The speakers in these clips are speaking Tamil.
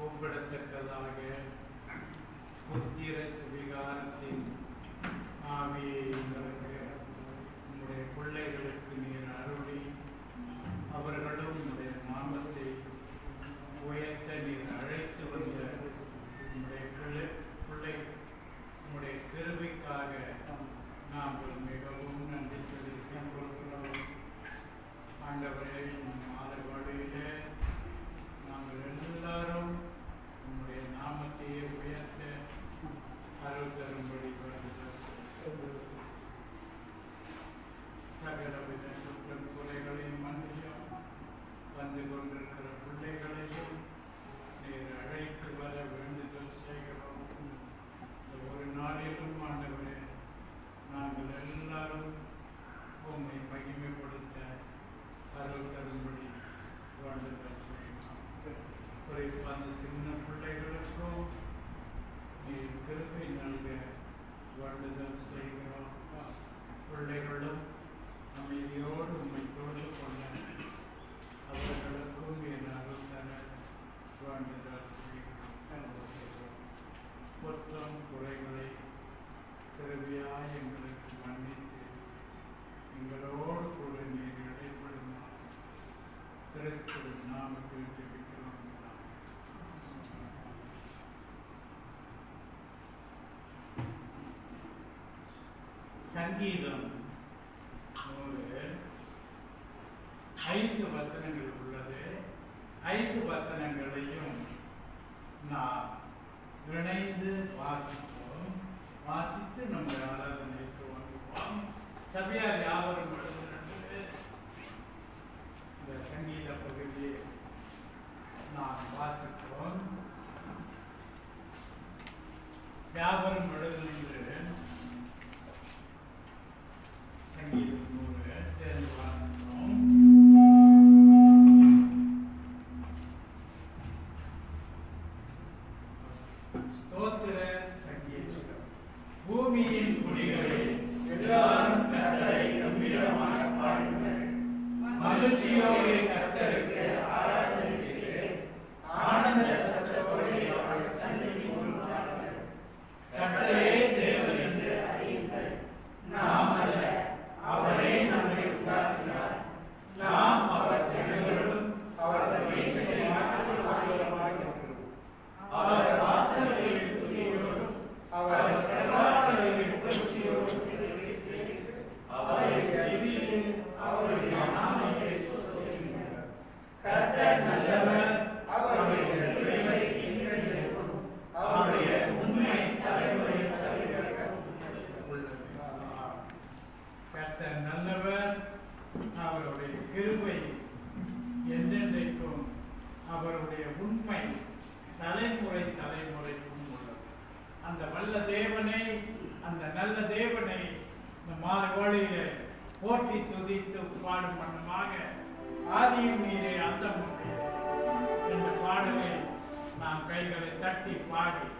ஒப்பிடத்தக்கதாக புத்திர சுவிகாரத்தின் ஆவியை எங்களுக்கு உங்களுடைய பிள்ளைகளுக்கு நீர் அருளி அவர்களும் உங்களுடைய நாமத்தை உயர்த்த நீர் அழைத்து வந்த உங்களுடைய உங்களுடைய கிருபைக்காக நாங்கள் மிகவும் நன்றி தெரிவித்துக் கொள்கிறோம். ஆண்டவரே, மாதவாடியிலே நாங்கள் எல்லாரும் உங்களுடைய நாமத்தையே உயர்த்த அருள் தரும்படி சகலவித குற்றம் குறைகளையும் மன்னியும் வந்து கொண்டிருக்கிற பிள்ளைகளையும் நீர் அழைத்து வர வேண்டுதல் செய்கிறோம். ஒரு நாளிலும் ஆண்டவரே, நாங்கள் எல்லாரும் உம்மை மகிமைப்படுத்த அருள் தரும்படி வேண்டுதல் செய்கிறோம். குறிப்பாக அந்த சின்ன பிள்ளைகளுக்கும் நீர் கிருபை நல்க வேண்டுதல் செய்கிறோம். பிள்ளைகளும் அமைதியோடு உம்மை தொழுது கொள்ள அவர்களுக்கும் நீர் அருள் தர வேண்டுதல் செய்கிறோம். குற்றம் குறைகளை கிருபையாய் எங்களுக்கு மன்னித்து எங்களோடு கூட நீர் இடைப்படுமாறு கிறிஸ்து நாமத்தில் ஜெபிக்கிறோம். சங்கீதம் 5 வசனங்கள் உள்ளது. 5 வசனங்களையும் நாம் இணைந்து வாசிப்போம். வாசித்து நம்ம ஆராதனை துவங்குவோம். சபையார் யாவரும் எழுதுகிறது இந்த சங்கீத பகுதியை நாம் வாசிப்போம். யாவரும் எழுதுகின்ற சங்கீதம் 100 சேர்ந்து வாசிப்போம். ஸ்தோத்திர சங்கீதம். பூமியின் குடிகளே, எல்லாரும் கர்த்தரை கம்பீரமாக பாடுங்கள். மகிழ்ச்சியோடு கர்த்தருக்கு ஆராதனை செய்து ஆனந்த சத்தத்தோடு அவர் சந்நிதி முன் பாடுங்கள். கர்த்தரே தேவன் என்று அறியுங்கள். நாம் அல்ல, அவரே நம்மை உண்டாக்கினார். நாம் அவர் ஜனங்களும் அவர் மேய்ச்சலுமாக இருக்கிறோம். அவர் வாசல்களில் துதியோடும் அவர் பிரகாரங்களில் புகழ்ச்சியோடும் பிரவேசித்து அவரை அறிவித்து அவருடைய நாமத்தை சொல்லுங்கள். கர்த்தர் நல்லவர், அவருடைய கிருபை என்றென்றைக்கும், அவருடைய உண்மை தலைமுறை தலைவருக்கும் உள்ளது. கர்த்தர் நல்லவர், அவருடைய கிருபை என்றென்றைக்கும், அவருடைய உண்மை தலைமுறை தலைமுறைக்கும் உள்ளது. அந்த வல்ல தேவனை, அந்த நல்ல தேவனை இந்த மாறுபாடிலே போற்றி துதித்து பாடும் வண்ணமாக ஆதியும் நீரே அந்தமும் நீரே என்ற பாடலை நாம் கைகளை தட்டி பாடுவோம்.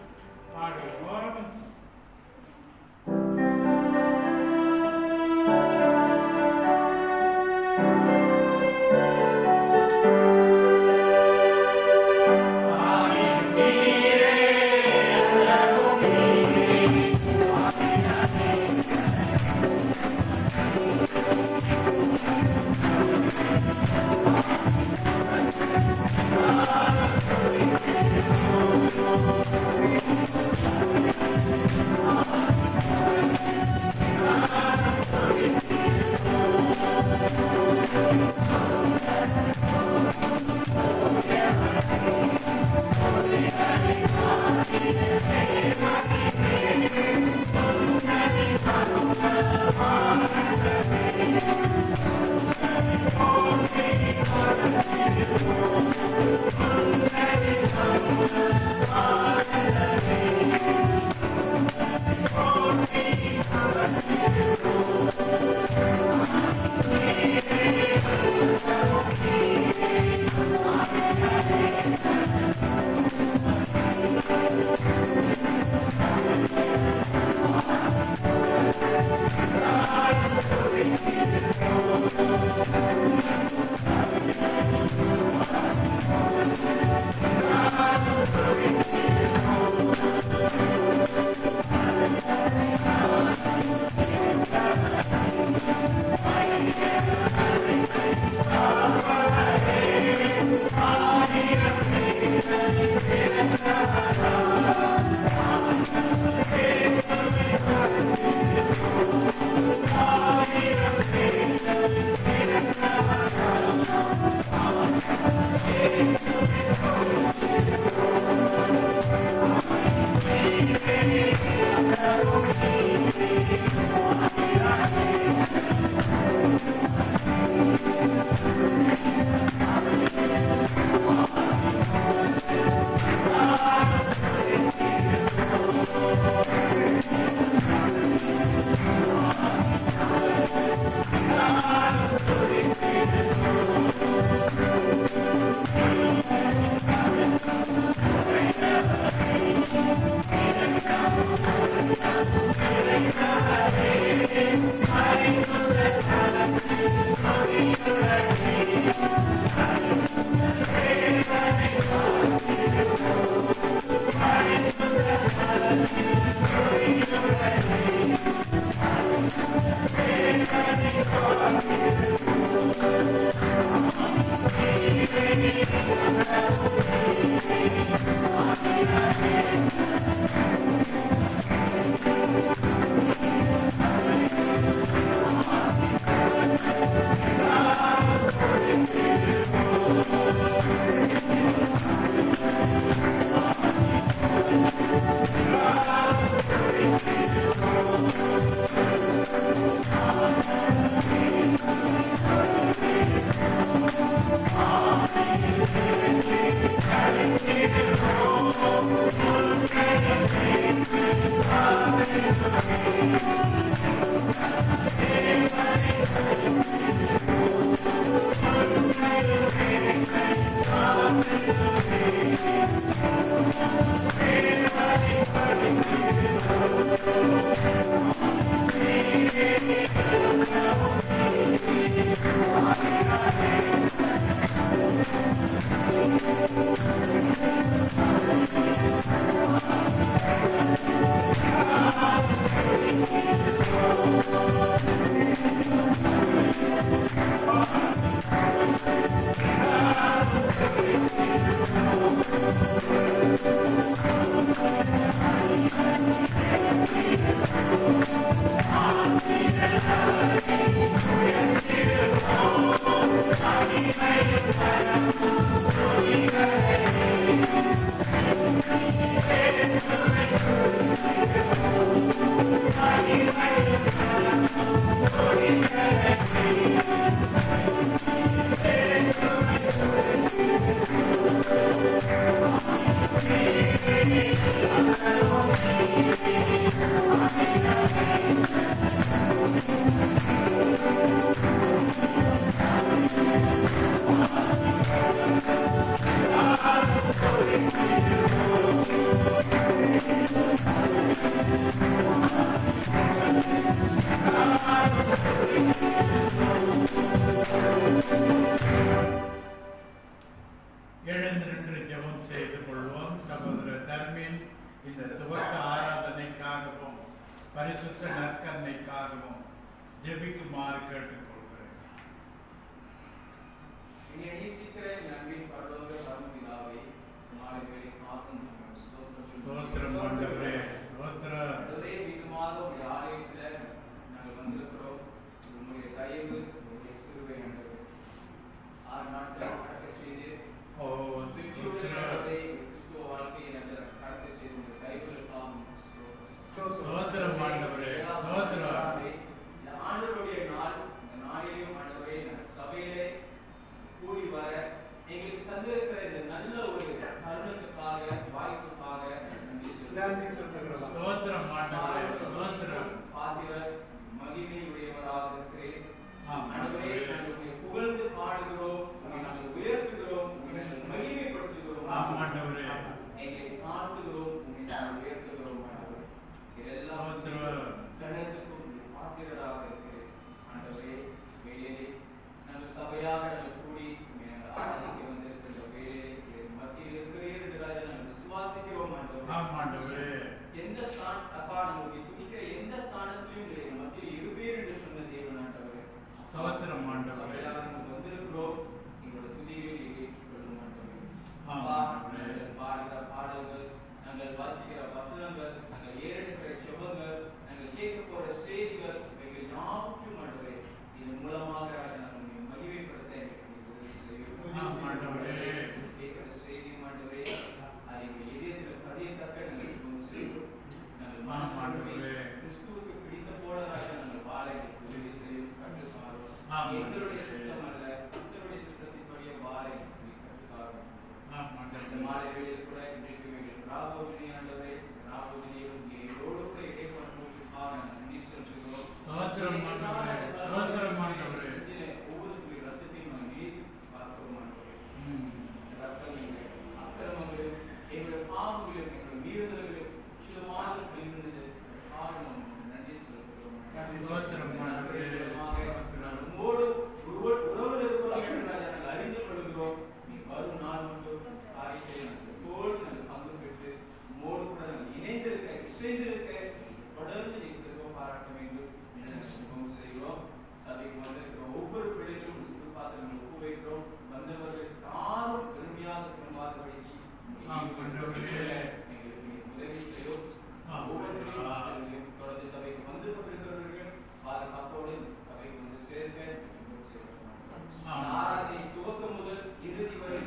எங்களுக்கு தந்திருக்கிற இந்த நல்ல ஒரு மாலை வேளையில் கூட இன்றைக்கு எங்களுக்கு ராபோஜனி ஆண்டவரே, ராபோஜனியும் எங்களோடு கூட இடைப்பட்டதற்காக நன்றி செலுத்துகிறோம். ஒவ்வொரு துளி ரத்தத்தையும் நாங்கள் பார்க்கிறோம் ஆண்டவரே. ரத்தங்கள் அக்கிரமங்களும் எங்களுடைய பாவங்களும் எங்களுடைய மீறுதல்களும் முற்றிலுமாக கழிந்தது காரணம் நன்றி செலுத்துகிறோம். உங்களோடு உறவில் இருக்கிறோம் என்று நாங்கள் அறிந்து கொள்கிறோம். நீ வரும் நாள் மட்டும் காரியத்தை எப்போது நாங்கள் பங்கு பெற்று உங்களோடு கூட நாங்கள் இணைந்திருக்க இசைந்திருக்க தொடர்ந்து இருக்கிறோம் பாராட்ட வேண்டும் என்று நாங்கள் செய்கிறோம். சபைக்கு வந்திருக்கிற ஒவ்வொரு பிள்ளைகளும் எதிர்பார்த்து நாங்கள் ஒப்பு வைக்கிறோம். வந்தவர்கள் யாரும் பெருமையாக திரும்பாதபடிக்கு எங்களுக்கு உதவி செய்யும். ஒவ்வொரு தொடர்ந்து சபைக்கு வந்து கொண்டிருக்கிறவர்கள் பாதுகாப்போடு சபைக்கு வந்து சேர்க்க ஆராதனை துவக்கம் முதல் இறுதி வரை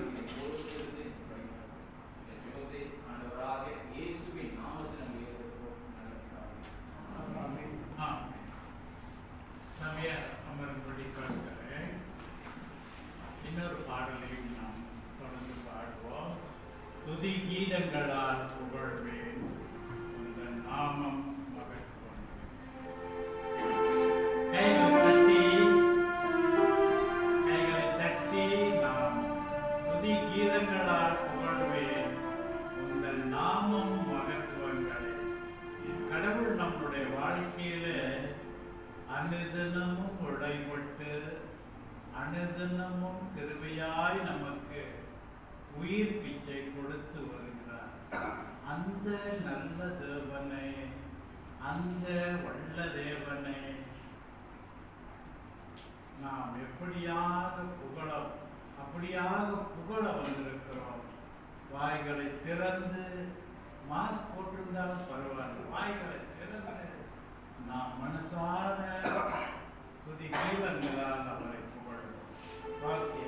ஜெபத்தை ஆண்டவராக இயேசுவின் நாமத்தில் நாம் ஏற்படுத்துவோம். அமரும்படி சொல்கிறேன். இன்னொரு பாடலையும் நாம் தொடர்ந்து பாடுவோம். துதி கீதங்களால் புகழ்வேன் உங்கள் நாமம் மகத்துவம். கைகளை தட்டி நாம் துதி கீதங்களால் புகழ்வேன் உங்கள் நாமம் மகத்துவங்களே. கடவுள் நம்முடைய வாழ்க்கையில அனுதினமும் உடைபட்டு அனுதினமும் கிருபையாய் நமக்கு உயிர் பிச்சை கொடுத்து வருகிறார். அந்த நல்ல தேவனை, அந்த வல்ல தேவனை நாம் அப்படியாக புகழ வந்திருக்கிறோம். வாய்களை திறந்து, மாஸ்க் போட்டிருந்தாலும் பரவாயில்ல, வாய்களை திறந்து நாம் மனசார துதி கீதங்களால் அவரை புகழும். வாழ்க்கை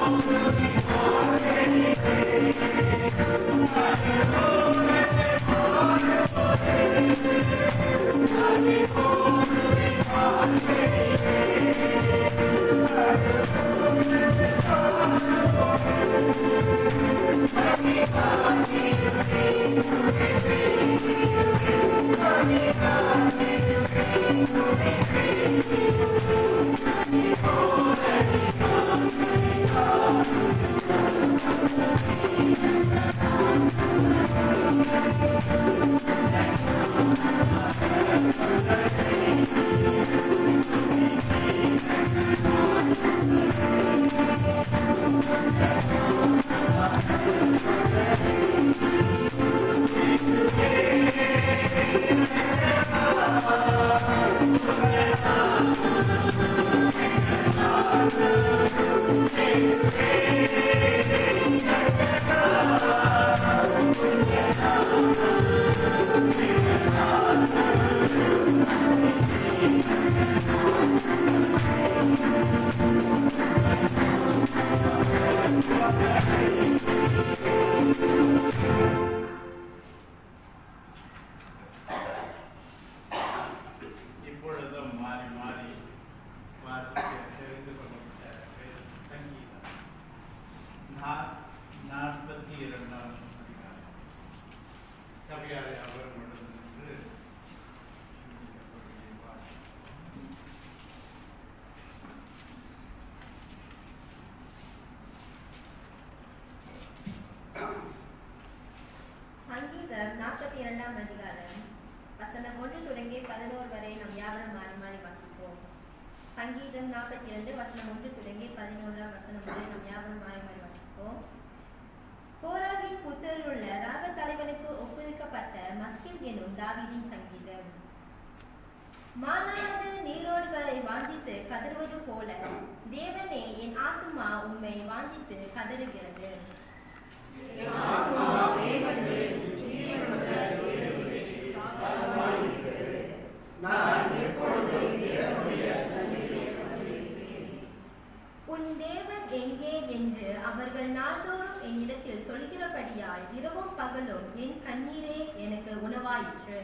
Oh, 42ஆம் அதிகாரம் வசனம் 1 தொடங்கி 11 வரை நாம் யாவரும் மாறி மாறி வாசிப்போம். சங்கீதம் 42 வசனம் 1 தொடங்கி 11 வசனம் வரை நாம் யாவரும் மாறி மாறி வாசிப்போம். கோராகின் புத்திரருள்ள ராக தலைவனுக்கு ஒப்புவிக்கப்பட்ட மஸ்கில் எனும் தாவீதின் சங்கீதம். மானானது நீரோடுகளை வாஞ்சித்து கதறுவது போல தேவனே என் ஆத்துமா உம்மை வாஞ்சித்து கதறுகிறது. உன் தேவன் எங்கே என்று அவர்கள் நாள்தோறும் என்னிடத்தில் சொல்கிறபடியால் இரவும் பகலும் என் கண்ணீரே எனக்கு உணவாயிற்று.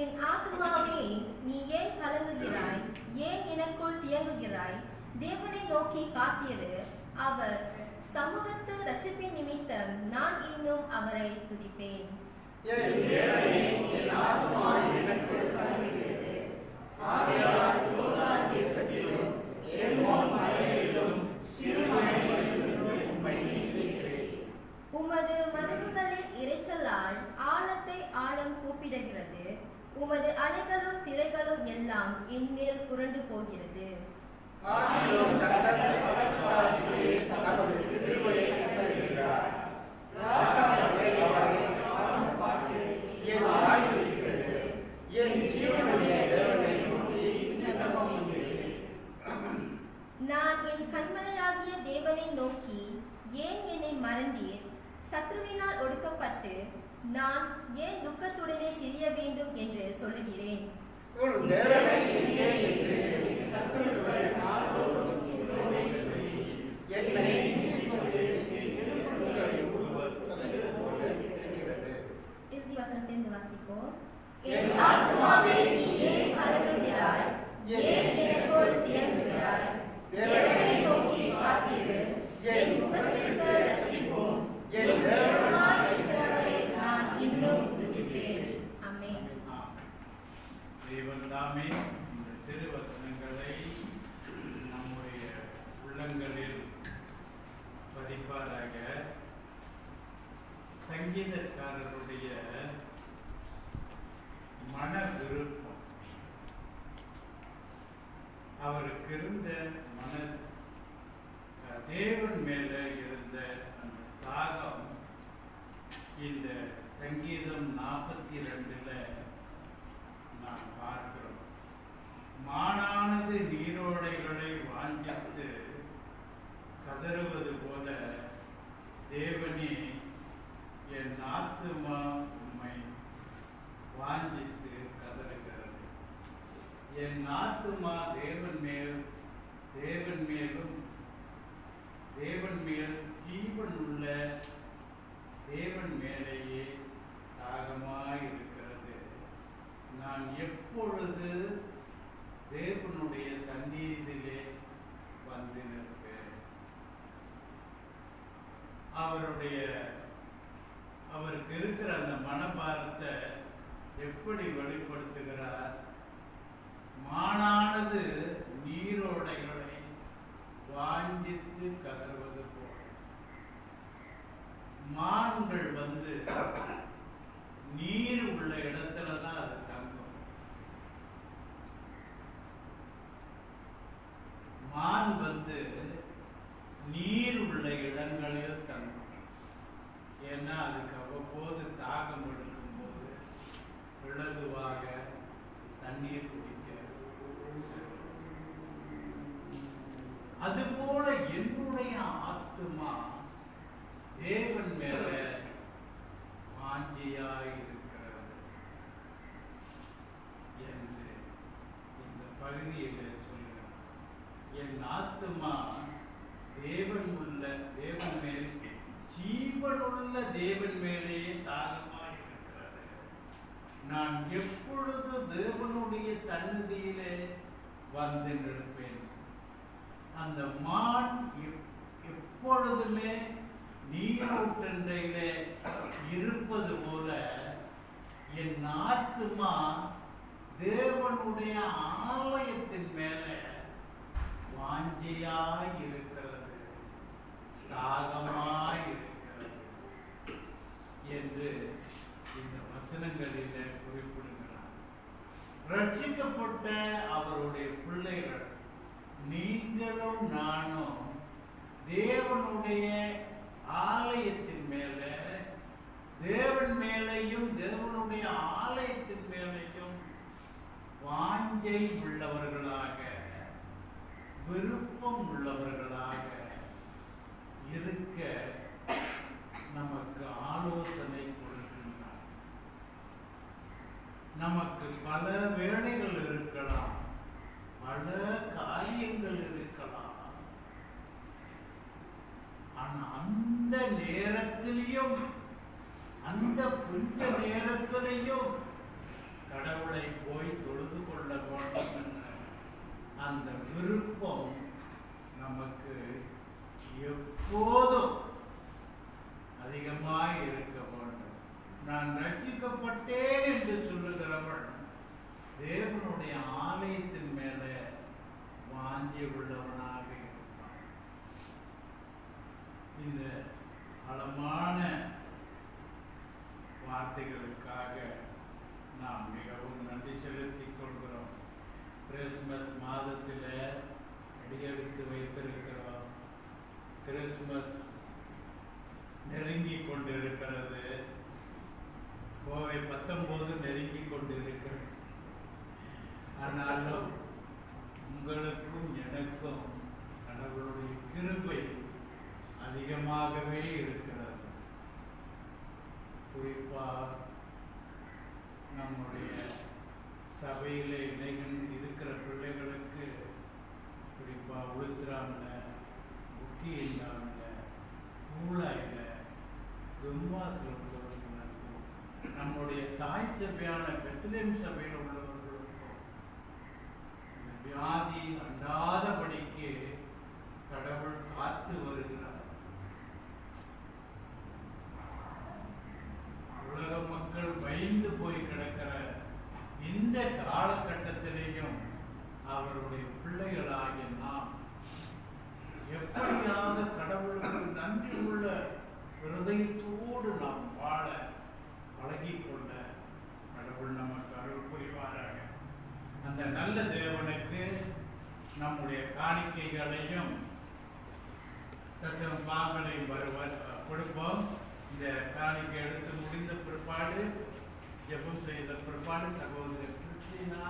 என் ஆத்மாவே நீ ஏன் கலங்குகிறாய்? ஏன் எனக்குள் தியங்குகிறாய்? தேவனை நோக்கி காத்திரு. அவர் சமூகத்து ரட்சிப்பின் நிமித்தம் நான் இன்னும் அவரை துதிப்பேன். உமது மதகுகளின் இரைச்சலால் ஆழத்தை ஆழம் கூப்பிடுகிறது. உமது அணைகளும் திரைகளும் எல்லாம் என் மேல் புரண்டு போகிறது. நான் என் கண்மலையாகிய தேவனை நோக்கி ஏன் என்னை மறந்தீர்? சத்ருவினால் ஒடுக்கப்பட்டு நான் ஏன் துக்கத்துடனே திரிய வேண்டும் என்று சொல்லுகிறேன். இறுதி வசனம் சேர்ந்து வாசிப்போம். என் ஆத்துமாவே நீ ஏன் கலங்குகிறாய்? ஏன் எனக்குள் தியங்குகிறாய்? தேவனை நோக்கி காத்திரு. என் முகத்திற்கு ரட்சிப்போம். என் தேவனாய் இருக்கிறவரை நான் இன்னும் துதிப்பேன். ஆமென். தேவன் தாமே இந்த திருவசனங்களை நம்முடைய உள்ளங்களில் பதிப்பாராக. சங்கீதக்காரருடைய மன விருப்பம், அவருக்கு இருந்த மன தேவன் மேல இருந்த அந்த தாகம் இந்த சங்கீதம் 42ல நாம் பார்க்கிறோம். மானானது நீரோடைகளை வாஞ்சித்து கதறுவது போல தேவனே என் ஆத்துமா உம்மை வாஞ்சித்து கதறுகிறது. என் ஆத்துமா தேவன் மேலும் தேவன் மேல் ஜீவனுள்ள தேவன் மேலேயே தாகமாயிருக்கிறது. நான் எப்பொழுது தேவனுடைய சந்நிதியிலே வந்து நிற்பேன்? அவருக்கு இருக்கிற அந்த மனபாரத்தை எப்படி வெளிப்படுத்துகிறார்? மானானது நீரோடைகளை வாஞ்சித்து கதறுவது போல. மான்கள் நீர் உள்ள இடத்துல தான் அது தங்கும். மான் நீர் உள்ள இடங்களில் தங்கும். ஏன்னா அதுக்கு அவ்வப்போது தாகம் எடுக்கும் போது இலகுவாக தண்ணீர் குடிக்க. அதுபோல என்னுடைய ஆத்துமா தேவன் மேல வாஞ்சியாயிருக்கிறது என்று இந்த பகுதியில் சொல்கிறார். என் ஆத்துமா தேவன் மேல் ஜீவனுள்ள தேவன் மேலேயே தாகமாயிருக்கிறது. நான் எப்பொழுது தேவனுடைய சந்நிதியிலே வந்து நிற்பேன்? அந்த மான் எப்பொழுதுமே நீரூற்றண்டையிலே இருப்பது போல என் ஆத்துமா தேவனுடைய ஆலயத்தின் மேலே வாஞ்சையாய் இருக்கிறது, தாகமாய் இருக்கிறது என்று இந்த வசனங்களிலே குறிப்பிடுகிறார். ரட்சிக்கப்பட்ட அவருடைய பிள்ளைகள் நீங்களும் நானும் தேவனுடைய ஆலயத்தின் மேலே, தேவன் மேலேயும் தேவனுடைய ஆலயத்தின் மேலேயும் வாஞ்சை உள்ளவர்களாக, விருப்பம் உள்ளவர்களாக இருக்க நமக்கு ஆலோசனை கொடுக்கின்றார். நமக்கு பல வேலைகள் இருக்கலாம், பல காரியங்கள் இருக்கலாம். ஆனா அந்த நேரத்திலையும், அந்த கொஞ்ச நேரத்திலையும் கடவுளை போய் தொழுது கொள்ள வேண்டும் என்ற அந்த விருப்பம் நமக்கு எப்போதும் அதிகமாய் இருக்க வேண்டும். நான் ரட்சிக்கப்பட்டேன் என்று சொல்லுகிறவன் தேவனுடைய ஆலயத்தின் மேலே வாஞ்சி உள்ளவனாக இருப்பான். இந்த ஆழமான வார்த்தைகளுக்காக நாம் மிகவும் நன்றி செலுத்திக் கொள்கிறோம். கிறிஸ்துமஸ் மாதத்தில் அடியெடுத்து வைத்திருக்கிறோம். கிறிஸ்துமஸ் நெருங்கி கொண்டிருக்கிறது. கோவை 19 நெருங்கி கொண்டிருக்கிறது. ஆனாலும் உங்களுக்கும் எனக்கும் கடவுளுடைய கிருபை அதிகமாகவே இருக்கிறது. குறிப்பாக நம்முடைய சபையில் இருக்கிற பிள்ளைகளுக்கு, குறிப்பாக உளுத்திராமில், முக்கியந்தாமில், பூலாயில், துன்வாசில் உள்ளவர்களுக்கும், நம்முடைய தாய் சபையான பெத்லெஹேம் சபையில் உள்ளவர்களுக்கும் இந்த வியாதி அண்டாதபடிக்கு கடவுள் காத்து வருகிறார். உலக மக்கள் பயந்து போய் கிடக்கிற இந்த காலகட்டத்திலேயும் அவருடைய பிள்ளைகளாகிய நாம் எப்படியாக கடவுளுக்கு நன்றி உள்ள இருதயத்தோடு நாம் வாழ பழகிக்கொள்ள கடவுள் நமக்கு அருள் புரிவாராக. அந்த நல்ல தேவனுக்கு நம்முடைய காணிக்கைகளையும் தசம பாகங்களையும் கொடுப்போம். இந்த காணிக்கை எடுத்து முடிந்த பிற்பாடு, ஜெபம் செய்த பிற்பாடு, சகோதரி கிறிஸ்டினா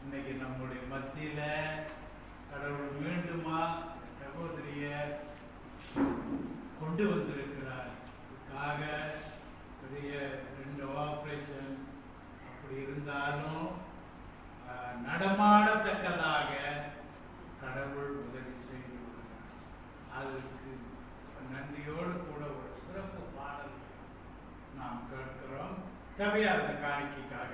இன்னைக்கு நம்முடைய மத்தியில கடவுள் மீண்டுமா சகோதரிய கொண்டு வந்திருக்கிறார். இதுக்காக பெரிய 2 ஆபரேஷன் அப்படி இருந்தாலும் நடமாடத்தக்கதாக கடவுள் உதவி செய்து வருகிறார். அதுக்கு நன்றியோடு கூட ஒரு சிறப்பு பாடலை நாம் கேட்கிறோம். சபையார் இந்த காணிக்கைக்காக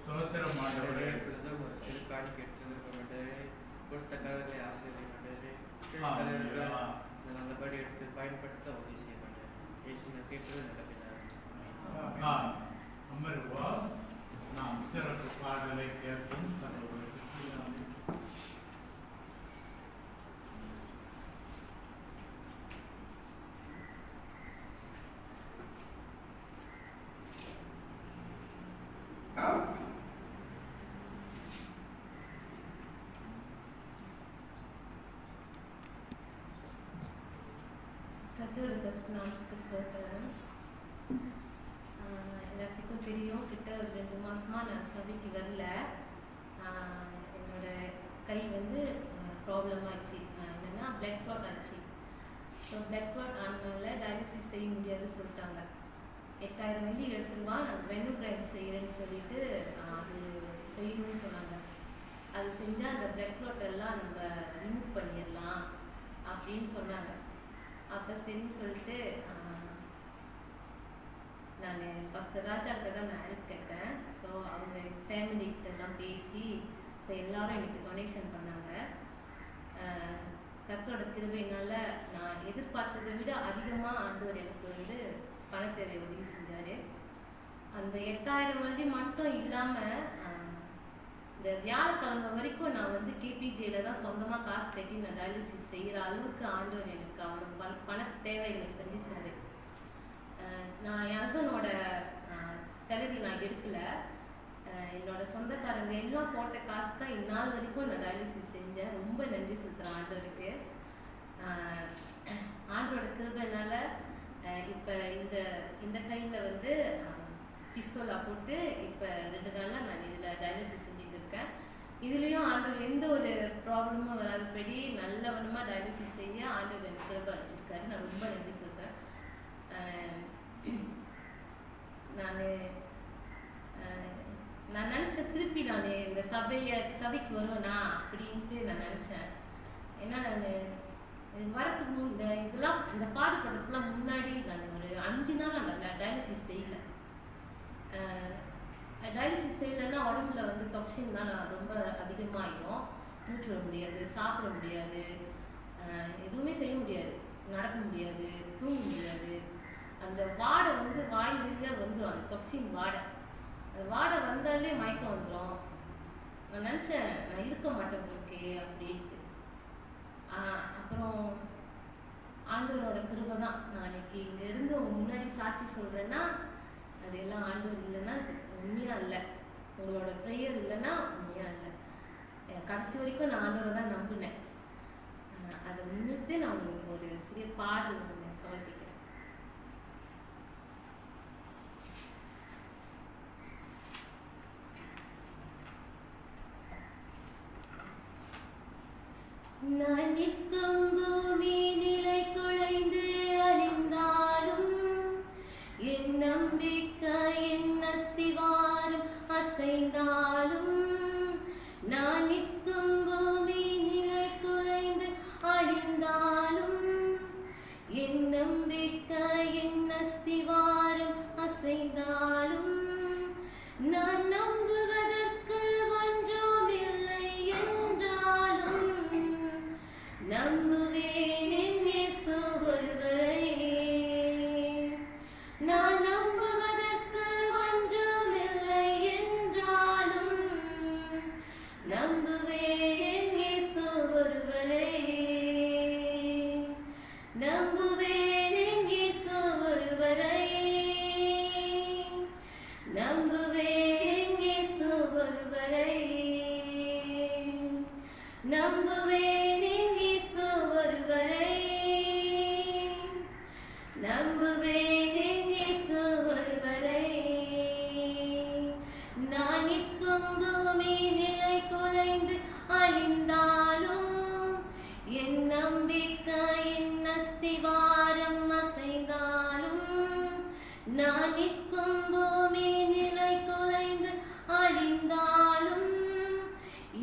ஸ்தோத்திரம் ஆண்டவரே. பயன்படுத்த உதவி செய்யப்பட்டேன். இயேசுவின் கேட்டது நடக்கிறார். அமருவோம். நாம் சிறப்பு பாடலை கேட்போம். சகோதரருக்கு கர்த்தரோட பரிசுத்த நாமத்துக்கு ஸ்தோத்திரம். எல்லாத்துக்கும் தெரியும், கிட்ட ஒரு 2 மாசமா நான் சபைக்கு வரல. என்னோட கை வந்து ப்ராப்ளம் ஆச்சு. என்னன்னா பிளட் கிளாட் ஆச்சு. ஸோ பிளட் கிளாட் ஆனதுனால டயாலிசிஸ் செய்ய முடியாதுன்னு சொல்லிட்டாங்க. 8000 வெள்ளி எடுத்துருவான், நான் வெனுப்ரைன் செய்கிறேன்னு சொல்லிட்டு அது செய்யணும்னு சொன்னாங்க. அது செஞ்சால் அந்த பிளட் கிளாட் எல்லாம் நம்ம ரிமூவ் பண்ணிடலாம் அப்படின்னு சொன்னாங்க. அப்போ சரின்னு சொல்லிட்டு நான் பாஸ்டர் ராஜாக்கிட்ட தான் நான் ஹெல்ப் கேட்டேன். ஸோ அவங்க ஃபேமிலிகிட்ட எல்லாம் பேசி ஸோ எல்லாரும் எனக்கு டொனேஷன் பண்ணாங்க. கர்த்தரோட கிருபையினால நான் எதிர்பார்த்ததை விட அதிகமாக ஆண்டவர் எனக்கு வந்து பணத்தேவை உதவி செஞ்சார். அந்த 8000 வண்டி மட்டும் இல்லாமல் இந்த வியாழக்கிழமை வரைக்கும் நான் வந்து கேபிஜேல தான் சொந்தமாக காசு கட்டி நான் டயாலிசிஸ் செய்கிற அளவுக்கு ஆண்டவர் எனக்கு அவரோட பண தேவைகளை செஞ்சிச்சாரு. நான் என் ஹஸ்பண்டோட சேலரி நான் எடுக்கல. என்னோட சொந்தக்காரங்க எல்லாம் போட்ட காசு தான் இந்நாள் வரைக்கும் நான் டயாலிசிஸ் செஞ்சேன். ரொம்ப நன்றி செலுத்துகிறேன் ஆண்டவருக்கு. ஆண்டோட கிருபையினால இப்போ இந்த கையில் வந்து பிஸ்தோலா போட்டு இப்போ 2 நாளாக நான் இதில் டயாலிசிஸ் செஞ்சுட்டு இருக்கேன். இதுலேயும் ஆண்டவர் எந்த ஒரு ப்ராப்ளமும் வராதபடி நல்லவனமாக டயாலிசிஸ் செய்ய ஆண்டவர் எனக்கு கிருபை அளிச்சிருக்காரு. நான் ரொம்ப நன்றி சொல்கிறேன். நான் நினச்சேன் திருப்பி நான் இந்த சபைக்கு வருவேனா அப்படின்ட்டு நான் நினச்சேன். ஏன்னா நான் வரத்துக்கு இதெல்லாம் இந்த பாடுபடுறதுக்குலாம் முன்னாடி நான் ஒரு 5 நாள் நான் டயாலிசிஸ் செய்யலை. டயாலிசிஸ் செய்யலைன்னா உடம்புல வந்து டாக்ஸின்லாம் ரொம்ப அதிகமாகிடும். மூச்சு விட முடியாது, சாப்பிட முடியாது, எதுவுமே செய்ய முடியாது, நடக்க முடியாது, தூங்க முடியாது. அந்த வாடை வந்து வாய் வழியாக வந்துடும், அந்த டாக்ஸின் வாடை. அந்த வாடை வந்தாலே மயக்கம் வந்துடும். நான் நினச்சேன் நான் இருக்க மாட்டேன் ஓகே அப்படின்ட்டு. அப்புறம் ஆண்டவரோட கிருபை தான். நான் இன்னைக்கு இங்கேருந்து முன்னாடி சாட்சி சொல்கிறேன்னா அது எல்லாம் ஆண்டவர் இல்லைன்னா உண்மையாக இல்லை, உங்களோட ப்ரேயர் இல்லைன்னா உண்மையாக இல்லை. கடைசி வரைக்கும் நான் ஆண்டவரை தான் நம்பினேன். அதை முன்னிட்டு நான் உங்களுக்கு ஒரு சிறிய பாடல் சமர்ப்பிக்கிறேன். நான் நிற்கும் பூமி நிலை குலைந்து அழிந்தாலும் என் நம்பிக்கை என் அஸ்திவாரம் அசைந்தாலும், நான் நிற்கும் பூமி நிலை குலைந்து அழிந்தாலும் என் நம்பிக்கை என் அஸ்திவாரம் அசைந்தாலும், நான் நம்புவதற்கு ஒன்றும் இல்லை என்றாலும் நம்புவேன் என் இயேசு ஒருவரை. நான் நம்புவதற்கு ஒன்றும் இல்லை என்றாலும் நம்புவேன் என் இயேசு ஒருவரை. நம்புவேன் என் இயேசு ஒருவரை. நம்புவேன் என் இயேசு ஒருவரை. நம்புவேன் என் இயேசு ஒருவரை. நம்புவேன் என் இயேசு ஒருவரை. நான் நிற்கும் பூமி நிலை குலைந்து அழிந்தாலும் என் நம்பிக்கை என் அஸ்திவாரம் அசைந்தாலும், நான் நிற்கும் பூமி நிலை குலைந்து அழிந்தாலும்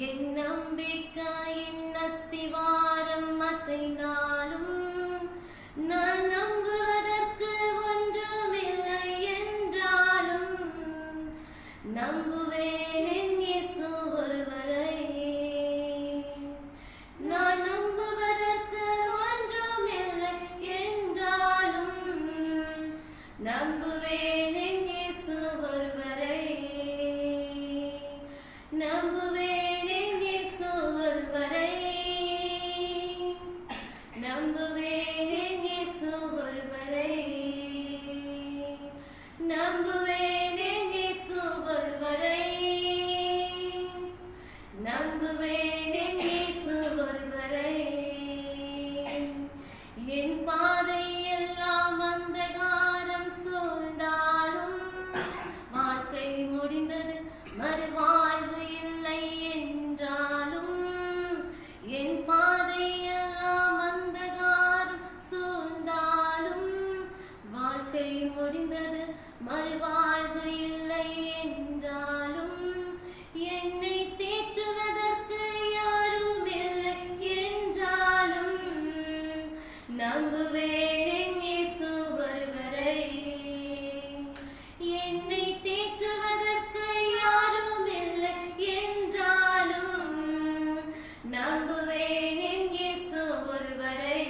என் நம்பிக்கை என் அஸ்திவாரம் அசைந்தாலும், நான் நம்புவதற்கு ஒன்றுமில்லை என்றாலும் நம்புவேன் என் இயேசு ஒருவரை. நான் நம்புவதற்கு ஒன்றுமில்லை என்றாலும் வாழ்க்கை முடிந்தது மறுவாழ்வு இல்லை என்றாலும் என்னை தேற்றுவதற்கு யாரும் இல்லை என்றாலும் நம்புவேன் இயேசு ஒருவரை. என்னை தேற்றுவதற்கு யாரும் இல்லை என்றாலும் நம்புவேன் இயேசு ஒருவரை.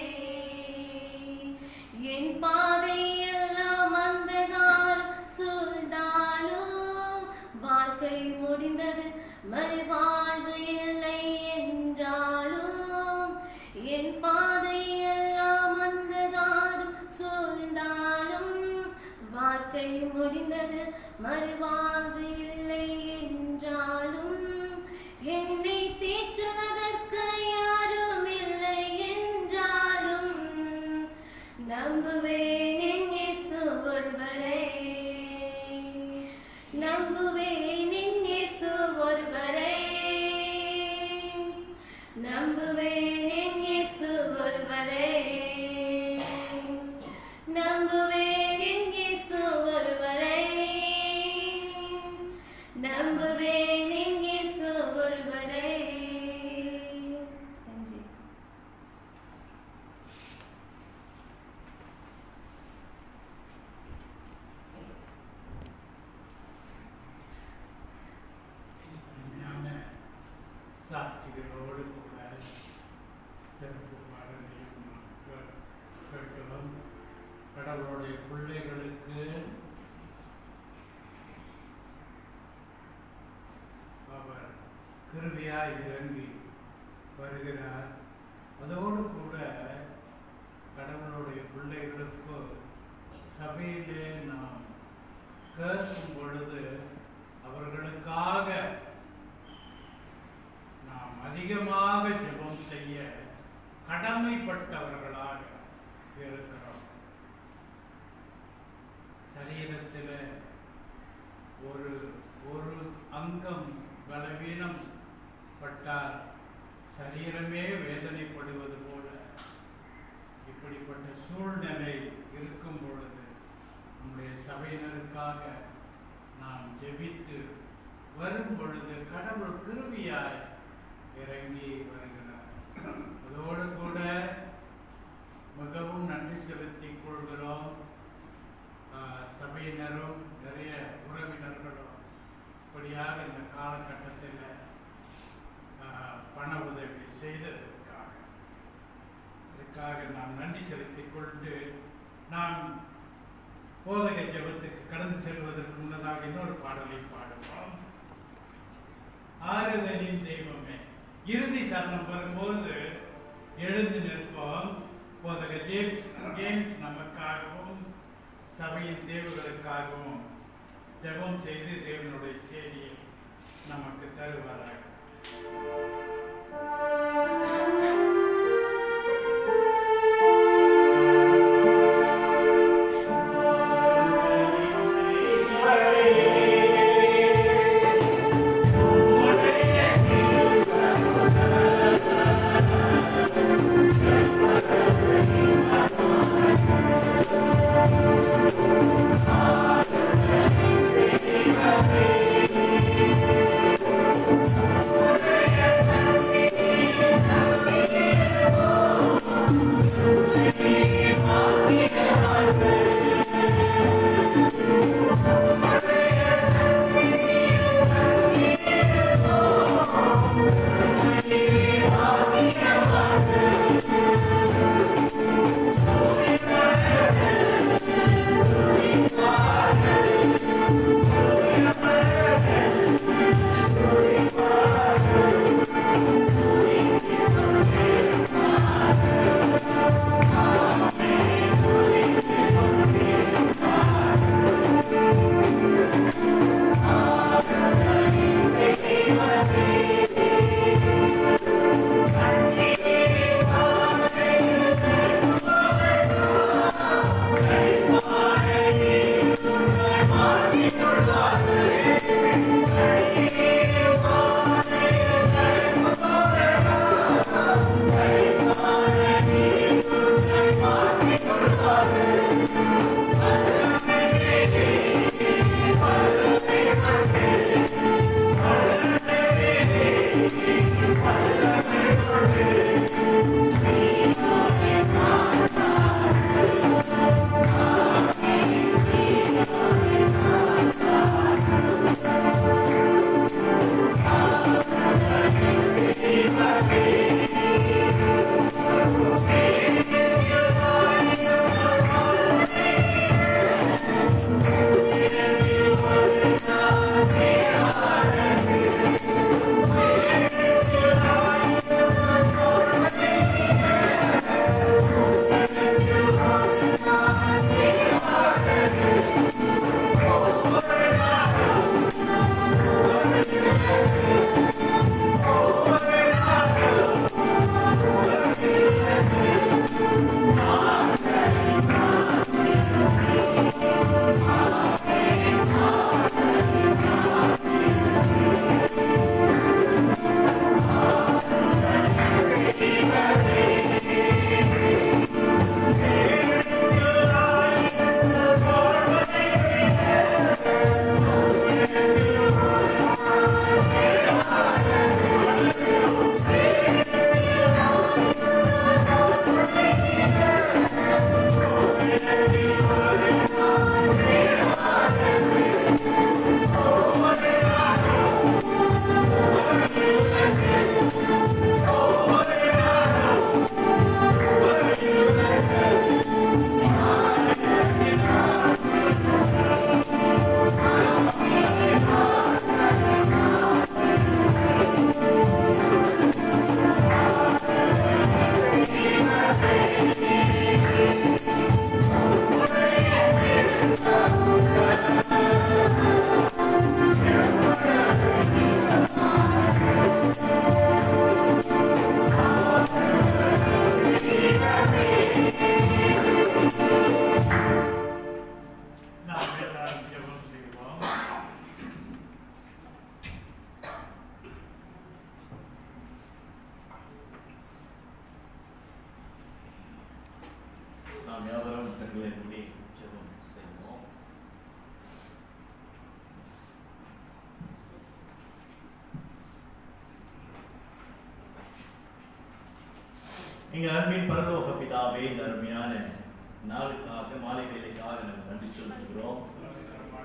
என் பாதை எல்லாம் அந்தகாரம் சூழ்ந்தாலும் வாழ்க்கை முடிந்தது மறுவாழ்வு இல்லை என்றாலும் என் பாதை எல்லாம் அந்தகாரம் சூழ்ந்தாலும் வாழ்க்கை முடிந்தது மறுவாழ்வு இல்லை என்றாலும் என்னை தேற்றுவதற்கு யாரும் இல்லை என்றாலும் நம்புவேன் இயேசு ஒருவரை. நம்புவேன் இயேசு ஒருவரை. நம்புவேன் இயேசு ஒருவரை. நம்புவேன் இயேசு ஒருவரை. நம்புவேன் இயேசு ஒருவரை. நன்றி. அருமையான சாட்சிகளோடு கூட சிறப்பு பாடலையும் நாம் கேட்டோம். கடவுளுடைய பிள்ளைகளுக்கு அவர் கிருபையாய் இறங்கி வருகிறார். அதோடு கூட கடவுளுடைய பிள்ளைகளுக்கு சபையிலே நாம் கேட்கும் பொழுது அவர்களுக்காக நாம் அதிகமாக ஜெபம் செய்ய கடமைப்பட்டவர்களாக இருக்கிறோம். சரீரத்தில் ஒரு ஒரு அங்கம் பலவீனம் பட்டால் சரீரமே வேதனைப்படுவது போல இப்படிப்பட்ட சூழ்நிலை இருக்கும் பொழுது நம்முடைய சபையினருக்காக நாம் ஜெபித்து வரும் பொழுது கடவுள் கிருபையாய் இறங்கி வருகிறார். அதோடு கூட மிகவும் நன்றி செலுத்திக் கொள்கிறோம். சபையினரும் நிறைய உறவினர்களும் இப்படியாக இந்த காலகட்டத்தில் பண உதவி செய்ததற்காக நாம் நன்றி செலுத்திக் கொண்டு நாம் போதக ஜெபத்துக்கு கடந்து செல்வதற்கு முன்னதாக இன்னொரு பாடலை பாடுவோம். ஆறுதலின் தெய்வமே. இறுதி சரணம் வரும்போது எழுந்து நிற்போம். போதக ஜேம்ஸ் நமக்காகவும் சபையின் தேவைகளுக்காகவும் ஜெபம் செய்து தேவனுடைய செய்தியை நமக்கு தருவாராக. Thank you. எங்கள் அன்பின் பரலோக பிதாவே, இந்த அருமையான நாளுக்காக மாலை வேலைக்காக நாங்கள் நன்றி செலுத்துகிறோம்.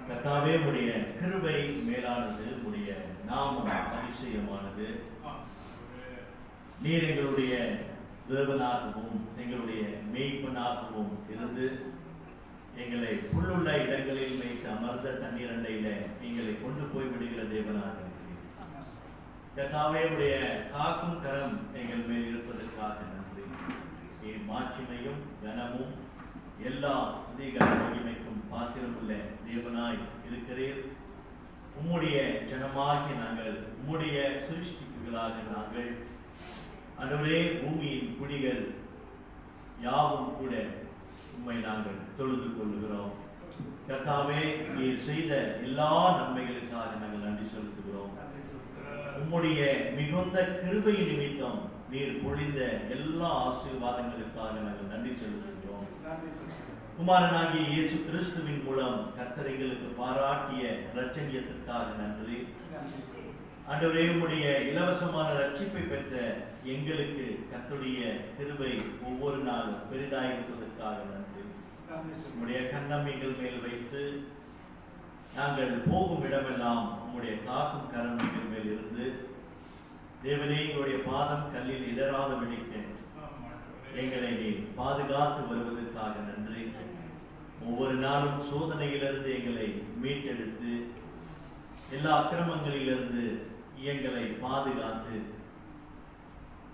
கர்த்தாவே, உடைய கிருபை மேலானது, உடைய நாமம் அதிசயமானது. நீர் எங்களுடைய தேவனாகவும் எங்களுடைய மேய்ப்பனாகவும் இருந்து எங்களை புல்லுள்ள இடங்களில் வைத்து அமர்ந்த தண்ணீர் அண்டையில எங்களை கொண்டு போய் விடுகிற தேவனாக இருக்கிறீர். கர்த்தாவே, உடைய காக்கும் கரம் எங்கள் மேல் இருப்பதற்காக நன்றி. நீர் மாட்சிமையும் கனமும் எல்லா துதிகள் மகிமைக்கும் பாத்திரமுள்ள தேவனாய் இருக்கிறீர். உம்முடைய ஜனமாகிய நாங்கள், உம்முடைய சிருஷ்டிப்புகளாக நாங்கள், ஆண்டவரே, பூமியின் குடிகள் யாவும் கூட உம்மை நாங்கள் தொழுது கொள்ளுகிறோம். கர்த்தாவே, நீர் செய்த எல்லா நன்மைகளுக்காக நாங்கள் நன்றி செலுத்துகிறோம். உம்முடைய மிகுந்த கிருபை நிமித்தம் நீர் பொழிந்த எல்லா ஆசீர்வாதங்களுக்காக நாங்கள் நன்றி செலுத்துகிறோம். குமாரனாகிய இயேசு கிறிஸ்துவின் மூலம் கர்த்தர் எங்களுக்கு பாராட்டிய இரட்சணியத்திற்காக நன்றி. ஆண்டவரே, உம்முடைய இலவசமான ரட்சிப்பை பெற்ற எங்களுக்கு கர்த்தருடைய கிருபை ஒவ்வொரு நாளும் பெரிதாயிருப்பதற்காக நன்றி. உம்முடைய கன்னம் எங்கள் மேல் வைத்து நாங்கள் போகும் இடமெல்லாம் உம்முடைய காக்கும் கரம் எங்கள் மேல் இருந்து தேவனே, எங்களுடைய பாதம் கல்லில் இடராதபடிக்க எங்களை நீ பாதுகாத்து வருவதற்காக நன்றி. ஒவ்வொரு நாளும் சோதனையிலிருந்து எங்களை மீட்டெடுத்து எல்லா அக்கிரமங்களிலிருந்து எங்களை பாதுகாத்து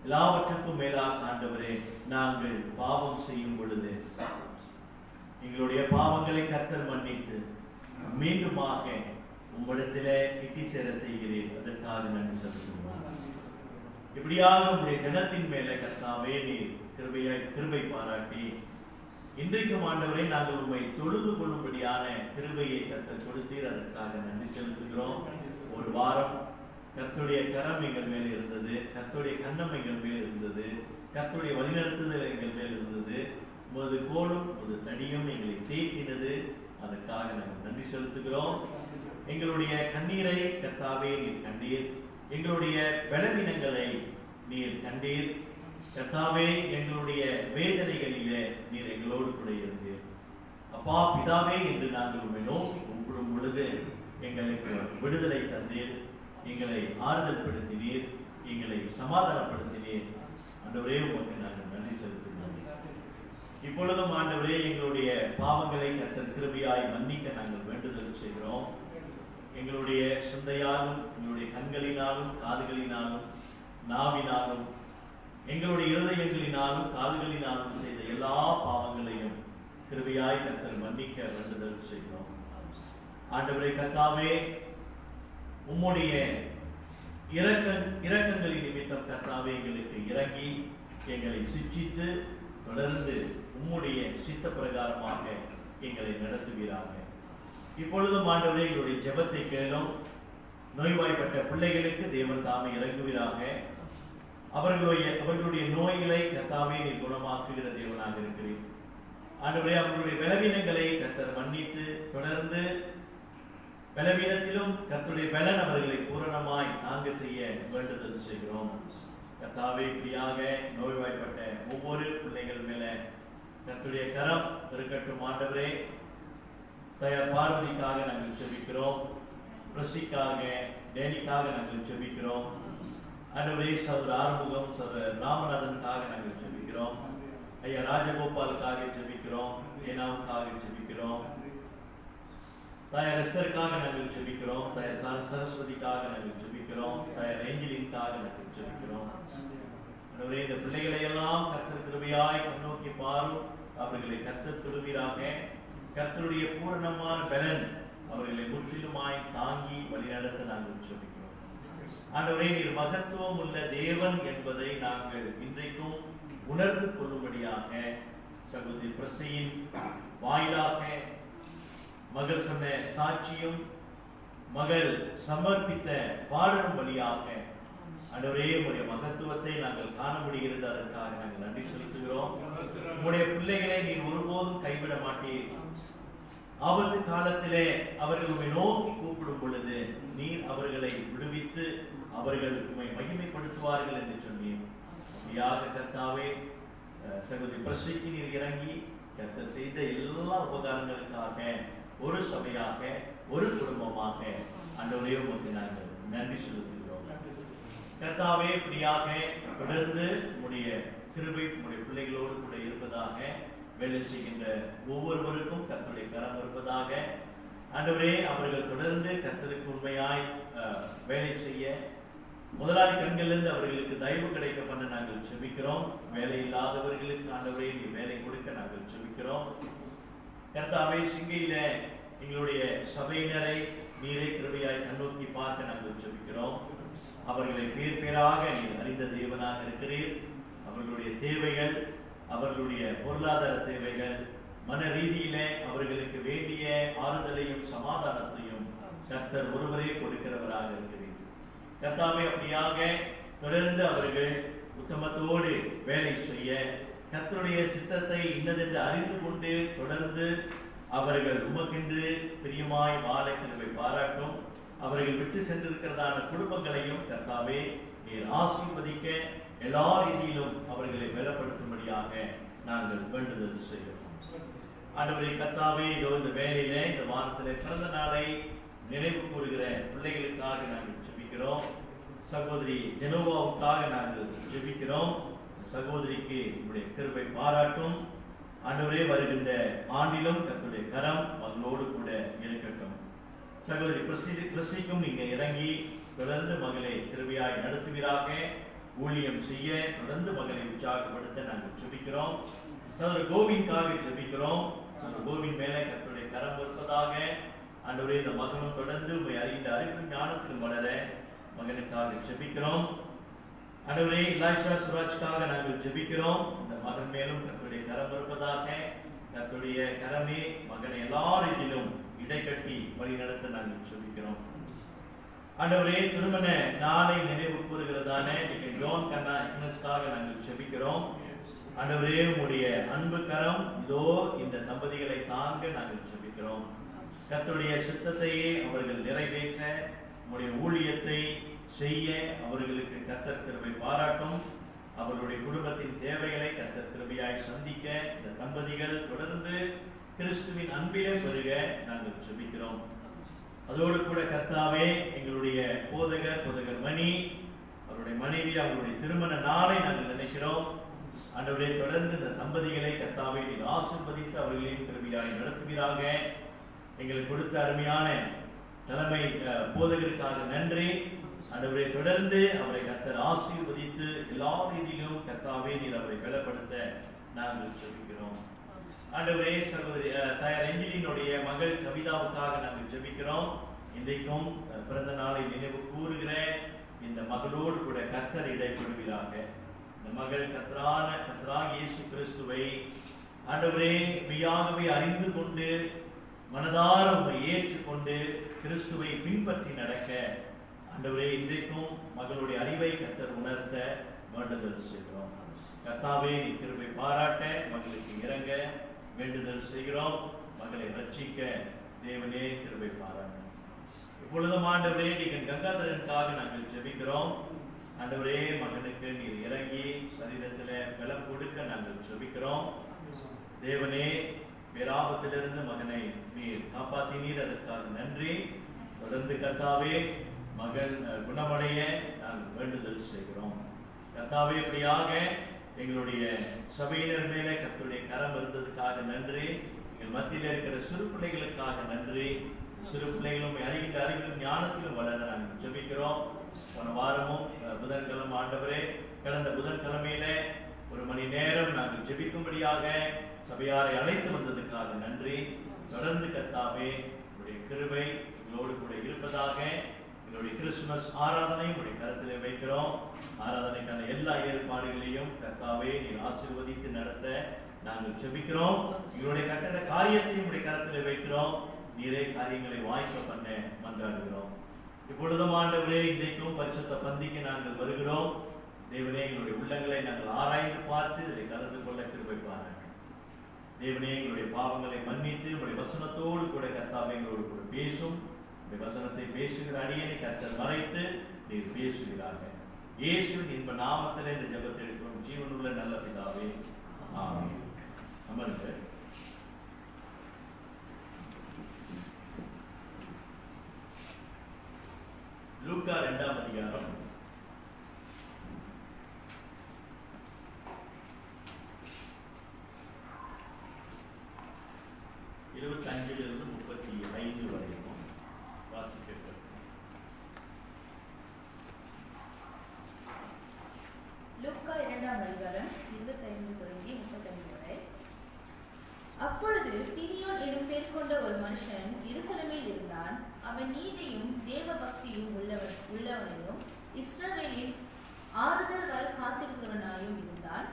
எல்லாவற்றுக்கும் மேலாக ஆண்டவரே, நாங்கள் பாவம் செய்யும் பொழுது எங்களுடைய பாவங்களை கர்த்தர் மன்னித்து மீண்டுமாக உம்மிடத்திலே கிட்டி சேர செய்கிறேன். அதற்காக நன்றி செலுத்துகிறோம். இப்படியாக உங்களுடைய ஜனத்தின் மேலே கர்த்தாவே நீர் கிருபை பாராட்டி இன்றைக்கும் ஆண்டவரை நாங்கள் உண்மை தொழுது கொள்ளும்படியான கிருபையை கர்த்தர் கொடுத்தீர். அதற்காக நன்றி செலுத்துகிறோம். ஒரு வாரம் கர்த்தருடைய கரம் எங்கள் மேல் இருந்தது, கர்த்தருடைய கன்னம் எங்கள் மேல் இருந்தது, கர்த்தருடைய வழிநடத்துதல் எங்கள் மேல் இருந்தது. உமது கோலும் ஒரு தடியும் எங்களை தேற்றினது. அதற்காக நாங்கள் நன்றி செலுத்துகிறோம். எங்களுடைய கண்ணீரை கர்த்தாவே நீர் கண்டீர். எங்களுடைய பலவீனங்களை நீர் கண்டீர். கர்த்தாவே, எங்களுடைய வேதனைகளிலே நீர் எங்களோடு கூட இருந்தீர். அப்பா பிதாவே என்று நாங்கள் உம்மை நோக்கி கும்பிடும் பொழுது எங்களுக்கு விடுதலை தந்தீர். எங்களை ஆறுதல் படுத்தினீர், எங்களை சமாதானப்படுத்தினீர். ஆண்டவரே, உமக்கு நாங்கள் நன்றி செலுத்துகிறோம். இப்பொழுதும் ஆண்டவரே, எங்களுடைய பாவங்களை கர்த்தர் கிருபையாய் மன்னிக்க நாங்கள் வேண்டுதல் செய்கிறோம். எங்களுடைய சிந்தையாலும், எங்களுடைய கண்களினாலும், காதுகளினாலும், நாவினாலும், எங்களுடைய இருதயங்களினாலும், காதுகளினாலும் செய்த எல்லா பாவங்களையும் கிருபையாய் கர்த்தர் மன்னிக்க வேண்டுதல் செய்கிறோம். ஆண்டவரே கர்த்தாவே, உம்முடைய இரக்கங்களின் நிமித்தம் கர்த்தாவே எங்களுக்கு இறங்கி எங்களை சிட்சித்து தொடர்ந்து உம்முடைய சித்த பிரகாரமாக எங்களை நடத்துவீராக. இப்பொழுதும் ஆண்டவரே, எங்களுடைய ஜெபத்தை கேளும். நோய்வாய்ப்பட்ட பிள்ளைகளுக்கு தேவன் தாமே இறங்குவீராக. அவர்களுடைய நோய்களை கர்த்தாவே நீர் குணமாக்குகிற தேவனாக இருக்கிறீர். ஆண்டவரே, அவர்களுடைய பலவீனங்களை கர்த்தர் மன்னித்து தொடர்ந்து பலவீனத்திலும் கர்த்தருடைய பலன் அவர்களை பூரணமாய் தாங்க செய்ய வேண்டுதல் செய்கிறோம். கர்த்தாவே, இப்படியாக நோய்வாய்ப்பட்ட ஒவ்வொரு பிள்ளைகள் மேல கர்த்தருடைய கரம் இருக்கட்டும். ஆண்டவரே, தயார் பார்வதிக்காக நாங்கள் ஜெபிக்கிறோம். பிரசிக்காக, டேனிக்காக நாங்கள் ஜெபிக்கிறோம். ஆண்டவரே, சகோதர ஆறுமுகம், சகோதர ராமநாதனுக்காக நாங்கள் ஜெபிக்கிறோம். ஐயா ராஜகோபாலுக்காக ஜெபிக்கிறோம். ஏனாவுக்காக ஜெபிக்கிறோம். தாயார் எஸ்தருக்காக நாங்கள் ஜெபிக்கிறோம். தாயார் சரஸ்வதிக்காக நாங்கள் ஜெபிக்கிறோம். தாயார் ஏஞ்சலின்காக நாங்கள் ஜெபிக்கிறோம். ஆண்டவரே, இந்த பிள்ளைகளை எல்லாம் கர்த்தர் கிருபையாய் கண்ணோக்கி பாரும். அவர்களை கர்த்தர் தொழுவீராக. கர்த்தருடைய பூரணமான பலன் அவர்களை முற்றிலுமாய் தாங்கி வழிநடத்த நாங்கள் ஜெபிக்கிறோம். ஆண்டவரே, நீர் மகத்துவம் உள்ள தேவன் என்பதை நாங்கள் இன்றைக்கும் உணர்ந்து கொள்ளும்படியாக சகோதரி பிரசையின் வாயிலாக மகள் சொன்ன சாட்சியும் மகள் சமர்ப்பித்த பாடலும் வழியாக ஆண்டவரே, உடைய மகத்துவத்தை நாங்கள் காண முடிகிறது. அதற்காக நாங்கள் நன்றி செலுத்துகிறோம். உடைய பிள்ளைகளை நீர் ஒருபோதும் கைவிட மாட்டீர். ஆபத்து காலத்திலே அவர்கள் உம்மை நோக்கி கூப்பிடும் பொழுது நீர் அவர்களை விடுவித்து அவர்கள் உம்மை மகிமைப்படுத்துவார்கள் என்று சொன்னீர். கர்த்தாவே, சகோதரி பிரசிக்கு நீர் இறங்கி கர்த்தர் செய்த எல்லா உபகாரங்களுக்காக ஒரு சபையாக ஒரு குடும்பமாக ஆண்டவரே உமக்கு நாங்கள் நன்றி செலுத்துகிறோம். கர்த்தாவே இப்படியாக தொடர்ந்து உம்முடைய கிருபை உம்முடைய பிள்ளைகளோடு கூட இருப்பதாக, வேலை செய்கின்ற ஒவ்வொருவருக்கும் கர்த்தருடைய கரம் இருப்பதாக. ஆண்டவரே அவர்கள் தொடர்ந்து கர்த்தருக்கு உண்மையாய் வேலை செய்ய முதலாளி கண்களிலிருந்து அவர்களுக்கு தயவு கிடைக்க பண்ண நாங்கள் செபிக்கிறோம். வேலை இல்லாதவர்களுக்கு ஆண்டவரே நீ வேலை கொடுக்க நாங்கள் செபிக்கிறோம். கர்த்தாவே சிங்கையில எங்களுடைய சபையினரை நீரே கிருபையாய் கண்ணோக்கி பார்க்க நாங்கள் செபிக்கிறோம். அவர்களை பேர் பேராக நீர் அறிந்த தேவனாக இருக்கிறீர். அவர்களுடைய தேவைகள், அவர்களுடைய பொருளாதார தேவைகள், மன ரீதியிலே அவர்களுக்கு வேண்டிய ஆறுதலையும் சமாதானத்தையும் கர்த்தர் ஒருவரே கொடுக்கிறவராக இருக்கிறீர். கர்த்தாவே அப்படியாக தொடர்ந்து அவர்கள் உத்தமத்தோடு வேலை செய்ய கர்த்தருடைய சித்தத்தை இன்னதென்று அறிந்து கொண்டு தொடர்ந்து அவர்கள் உமக்கென்று பிரியமாய் வாழ கிருபை பாராட்டும். அவர்கள் விட்டு சென்றிருக்கிறதான குடும்பங்களையும் கர்த்தாவே நீர் ஆசீர்வதிக்க எல்லா ரீதியிலும் அவர்களை பலப்படுத்தும்படியாக நாங்கள் வேண்டுதல் செய்கிறோம். ஆண்டவரே கர்த்தாவே, இதோ இந்த வேலையில இந்த வாரத்திலே பிறந்த நாளை நினைவு கூறுகிற பிள்ளைகளுக்காக நாங்கள் ஜெபிக்கிறோம். சகோதரி ஜெனோவாவுக்காக நாங்கள் ஜெபிக்கிறோம். சகோதரிக்கு உங்களுடைய கிருபை பாராட்டும். ஆண்டவரே வருகின்ற ஆண்டிலும் கர்த்தருடைய கரம் மகளோடு கூட இருக்கட்டும். சகோதரி பிரசிக்கும் நீங்க இறங்கி தொடர்ந்து மகளை கிருபையாய் நடத்துவீராக. ஊழியம் செய்ய தொடர்ந்து மகளை உற்சாகப்படுத்த நாங்கள் ஜெபிக்கிறோம். சகோதரி கோவிந்தாக ஜெபிக்கிறோம். சகோதரி கோவிந்த் மேலே கர்த்தருடைய கரம் இருப்பதாக. ஆண்டவரே இந்த மகனும் தொடர்ந்து உண்மை அறிந்த அறிவு ஞானத்தில் வளர மகனுக்காக ஜெபிக்கிறோம். ஆண்டவரே இலாஷா சுராஜ்காக நாங்கள் ஜெபிக்கிறோம். இந்த மகன் மேலும் கர்த்தருடைய கரம் இருப்பதாக. கர்த்தருடைய கரமே மகனை எல்லா ரீதியிலும் இடைக்கட்டி வழி நடத்த நாங்கள் ஜெபிக்கிறோம். ஆண்டவரே திருமண நாளை நினைவு கூறுகிறதான ஜோன் கண்ணா இக்னஸ்காக நாங்கள் ஜெபிக்கிறோம். ஆண்டவரே உம்முடைய அன்பு கரம் இதோ இந்த தம்பதிகளை தாங்க நாங்கள் ஜெபிக்கிறோம். கர்த்தருடைய சித்தத்தையே அவர்கள் நிறைவேற்ற உம்முடைய ஊழியத்தை செய்ய அவர்களுக்கு கர்த்தர் கிருபை பாராட்டும். அவர்களுடைய குடும்பத்தின் தேவைகளை கர்த்தர் கிருபையாய் சந்திக்க இந்த தம்பதிகள் தொடர்ந்து கிறிஸ்துவின் அன்பிலே பெருக நாங்கள் ஜெபிக்கிறோம். அதோடு கூட கர்த்தாவே எங்களுடைய போதகர் மணி அவருடைய மனைவி அவருடைய திருமண நாளை நாங்கள் நினைக்கிறோம். ஆண்டவரே தொடர்ந்து இந்த தம்பதிகளை கர்த்தாவே நீர் ஆசீர்வதித்து அவர்களையும் கிருபையாய் நடத்துவீராக. எங்களுக்கு கொடுத்த அருமையான தலைமை போதகருக்காக நன்றி. ஆண்டவரே தொடர்ந்து அவரை கர்த்தர் ஆசீர்வதித்து எல்லா ரீதியிலும் கர்த்தாவே நீர் அவரை பலப்படுத்த நாங்கள் ஜெபிக்கிறோம். ஆண்டவரே சகோதரி தாயார் எஞ்சிலினுடைய மகள் கவிதாவுக்காக நாங்கள் ஜெபிக்கிறோம். இன்றைக்கும் பிறந்த நாளை நினைவு கூறுகிற இந்த மகளோடு கூட கர்த்தர் இடைப்படுவீராக. இந்த மகள் கர்த்தராகிய இயேசு கிறிஸ்துவை ஆண்டவரே மெய்யாகவே அறிந்து கொண்டு மனதார உம்மை ஏற்றுக்கொண்டு கிறிஸ்துவை பின்பற்றி நடக்க ஆண்டவரே இன்றைக்கும் மகளுடைய அறிவை கர்த்தர் உணர்த்த வேண்டுதல் செய்கிறோம். கர்த்தாவே நீ கிருபை பாராட்ட மகளுக்கு இறங்க வேண்டுதல் செய்கிறோம். மகளை ரட்சிக்க தேவனே கிருபை பாராட்ட. இப்பொழுதும் ஆண்டவரே நீங்கள் கங்காதரனுக்காக நாங்கள் ஜெபிக்கிறோம். ஆண்டவரே மகனுக்கு நீர் இறங்கி சரீரத்தில் பலம் கொடுக்க நாங்கள் ஜெபிக்கிறோம். தேவனே பேராபத்திலிருந்து மகனை நீர் காப்பாற்றினீர், அதற்காக நன்றி. தொடர்ந்து கர்த்தாவே மகன் குணமடைய நாங்கள் வேண்டுதல் செய்கிறோம். கர்த்தாவே இப்படியாக எங்களுடைய சபையினர் மேலே கர்த்தருடைய கரம் இருந்ததுக்காக நன்றி. எங்கள் மத்தியில் இருக்கிற சிறு பிள்ளைகளுக்காக நன்றி. சிறு பிள்ளைகளும் அறிவிலும் ஞானத்திலும் வளர நாங்கள் ஜெபிக்கிறோம். போன வாரமும் புதன்கிழமை ஆண்டவரே கடந்த புதன்கிழமையில 1 மணி நேரம் நாங்கள் ஜெபிக்கும்படியாக சபையாரை அழைத்து வந்ததுக்காக நன்றி. தொடர்ந்து கர்த்தாவே உடைய கிருபை எங்களோடு கூட இருப்பதாக. எங்களுடைய கிறிஸ்துமஸ் ஆராதனை உடைய கருத்திலே வைக்கிறோம். ஆராதனைக்கான எல்லா ஏற்பாடுகளையும் கர்த்தாவே நீர் ஆசீர்வதித்து நடத்த நாங்கள் ஜெபிக்கிறோம். எங்களுடைய கட்டட காரியத்தையும் உடைய கருத்திலே வைக்கிறோம். நீரே காரியங்களை வாய்க்க பண்ண மன்றாடுகிறோம். இப்பொழுதும் ஆண்டவரே இன்றைக்கும் பரிசுத்த பந்திக்கு நாங்கள் வருகிறோம். தேவனே எங்களுடைய உள்ளங்களை நாங்கள் ஆராய்ந்து பார்த்து இதை கலந்து கொள்ள கிருபை பாருங்கள். தேவனே எங்களுடைய பாவங்களை மன்னித்து உடைய வசனத்தோடு கூட கர்த்தாவே எங்களோடு கூட பேசும். உடைய வசனத்தை பேசுகிற அடியனை கர்த்தர் மறைத்து நீர் பேசுகிறார்கள். இயேசுவின் இன்ப நாமத்திலே இந்த ஜெபத்தை எடுக்கிறோம் ஜீவனுள்ள நல்ல பிதாவே. ஆமென். அமருங்க. லூக்கா 2ஆம் அதிகாரம் 25 35 வரைக்கும் வாசிக்கப்படும். லூக்கா 2ஆம் அதிகாரம் 25 தொடங்கி 35 வரை. அப்பொழுது சிமியோன் எனும் பேர் கொண்ட ஒரு மனுஷன் எருசலேமில் இருந்தான். அவன் நீதியும் தேவ பக்தியும் உள்ளவனையும் இஸ்ரவேலின் ஆறுதல் வர காத்திருக்கிறவனாயும் இருந்தான்.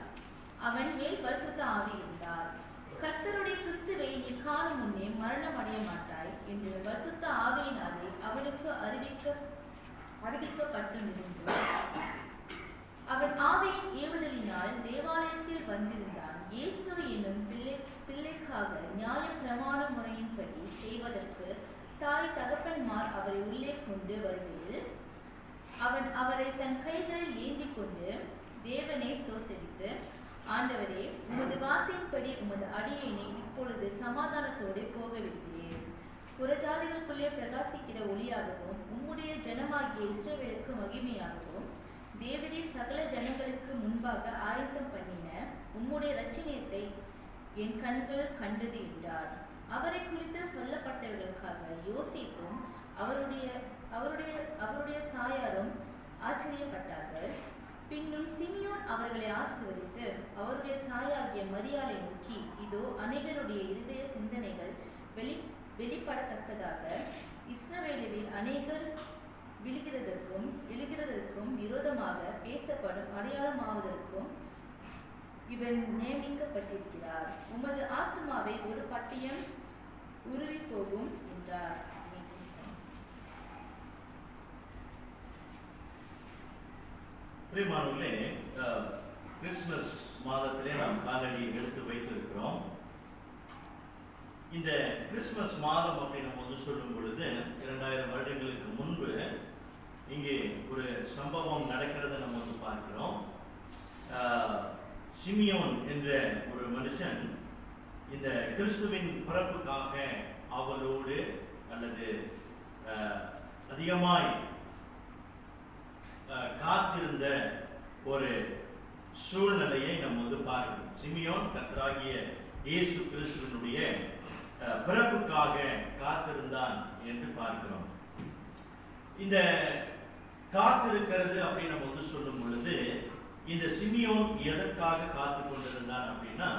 அவன் மேல் பரிசுத்த ஆவி இருந்தார். கர்த்தருடைய கிறிஸ்துவை நீ காணும் முன்னே மரணம் அடைய மாட்டாய் என்று பரிசுத்த ஆவியினாலே அவனுக்கு அறிவிக்கப்பட்டிருந்தது. அவன் ஆவியின் ஏவுதலினால் தேவாலயத்தில் வந்திருந்தான். இயேசு என்னும் பிள்ளைக்காக நியாய பிரமாண முறையின்படி செய்வதற்கு தாய் தகப்பன்மார் அவரை உள்ளே கொண்டு வருகையில் அவன் அவரை தன் கைகளில் ஏந்தி கொண்டு தேவனை ஸ்தோத்திரித்து, ஆண்டவரே, உமது வார்த்தையின்படி உமது அடியேனை இப்பொழுது சமாதானத்தோடு போக விடுகிறேன். புறஜாதிகளுக்குள்ளே பிரகாசிக்கிற ஒளியாகவும் உம்முடைய ஜனமாகிய இஸ்ரவேலுக்கு மகிமையாகவும் தேவரீர் சகல ஜனங்களுக்கு முன்பாக ஆயத்தம் பண்ணின உம்முடைய இரட்சணியத்தை என் கண்கள் கண்டது என்றார். அவரை குறித்து சொல்லப்பட்டவர்களுக்காக யோசிப்பும் அவருடைய தாயாரும் ஆச்சரியப்பட்டார்கள். பின்னும் சிமியோன் அவர்களை ஆசீர்வதித்து அவருடைய தாயாகிய மரியாளை நோக்கி, இதோ அநேகருடைய இருதய சிந்தனைகள் வெளிப்படத்தக்கதாக இஸ்ரவேலரில் அநேகர் எழுகிறதற்கும் விரோதமாக பேசப்படும் அடையாளமாவதற்கும் இவர் நியமிக்கப்பட்டிருக்கிறார். உமது ஆத்மாவை ஒரு பட்டயம் உருவி போகும் என்றார். பிரியமானவர்களே, கிறிஸ்துமஸ் மாதத்திலே நாம் காலடி எடுத்து வைத்திருக்கிறோம். இந்த கிறிஸ்துமஸ் மாதம் அப்படின்னு நம்ம சொல்லும் பொழுது 2000 வருடங்களுக்கு முன்பு இங்கே ஒரு சம்பவம் நடக்கிறத நம்ம பார்க்கிறோம். சிமியோன் என்ற ஒரு மனுஷன் இந்த கிறிஸ்துவின் பிறப்புக்காக அவளோடு அல்லது அதிகமாய் காத்திருந்த ஒரு சூழ்நிலையை நம்ம பார்க்கிறோம். சிமியோன் கர்த்தராகிய இயேசு கிறிஸ்துவினுடைய பிறப்புக்காக காத்திருந்தான் என்று பார்க்கிறோம். இந்த காத்திருக்கிறது அப்படின்னு நம்ம சொல்லும் பொழுது இந்த சிமியோன் எதற்காக காத்து கொண்டிருந்தான் அப்படின்னா,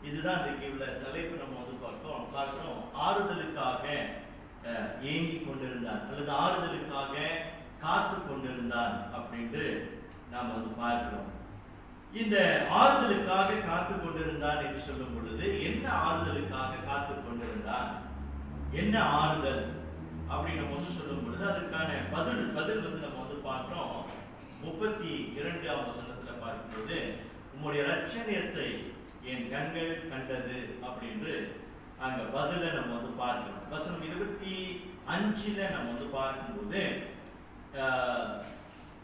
இதுதான் இன்றைக்கு உள்ள தலைப்பு. நம்ம பார்க்கிறோம் ஆறுதலுக்காக ஏங்கி கொண்டிருந்தான் அல்லது ஆறுதலுக்காக காத்து கொண்டிருந்தான் அப்படின்று நாம் பார்க்கிறோம். இந்த ஆறுதலுக்காக காத்து கொண்டிருந்தான் என்று சொல்லும் பொழுது என்ன ஆறுதலுக்காக காத்து கொண்டிருந்தான், என்ன ஆறுதல் அப்படின்னு நம்ம சொல்லும் பொழுது அதற்கான பதில் நம்ம பார்க்கிறோம். 32ஆம் வசனத்துல பார்க்கும்போது, உம்முடைய இரட்சணியத்தை என் கண்கள் கண்டது அப்படின்னு அங்க பதில நம்ம பார்க்கிறோம். வசனம் 25 நம்ம பார்க்கும்போது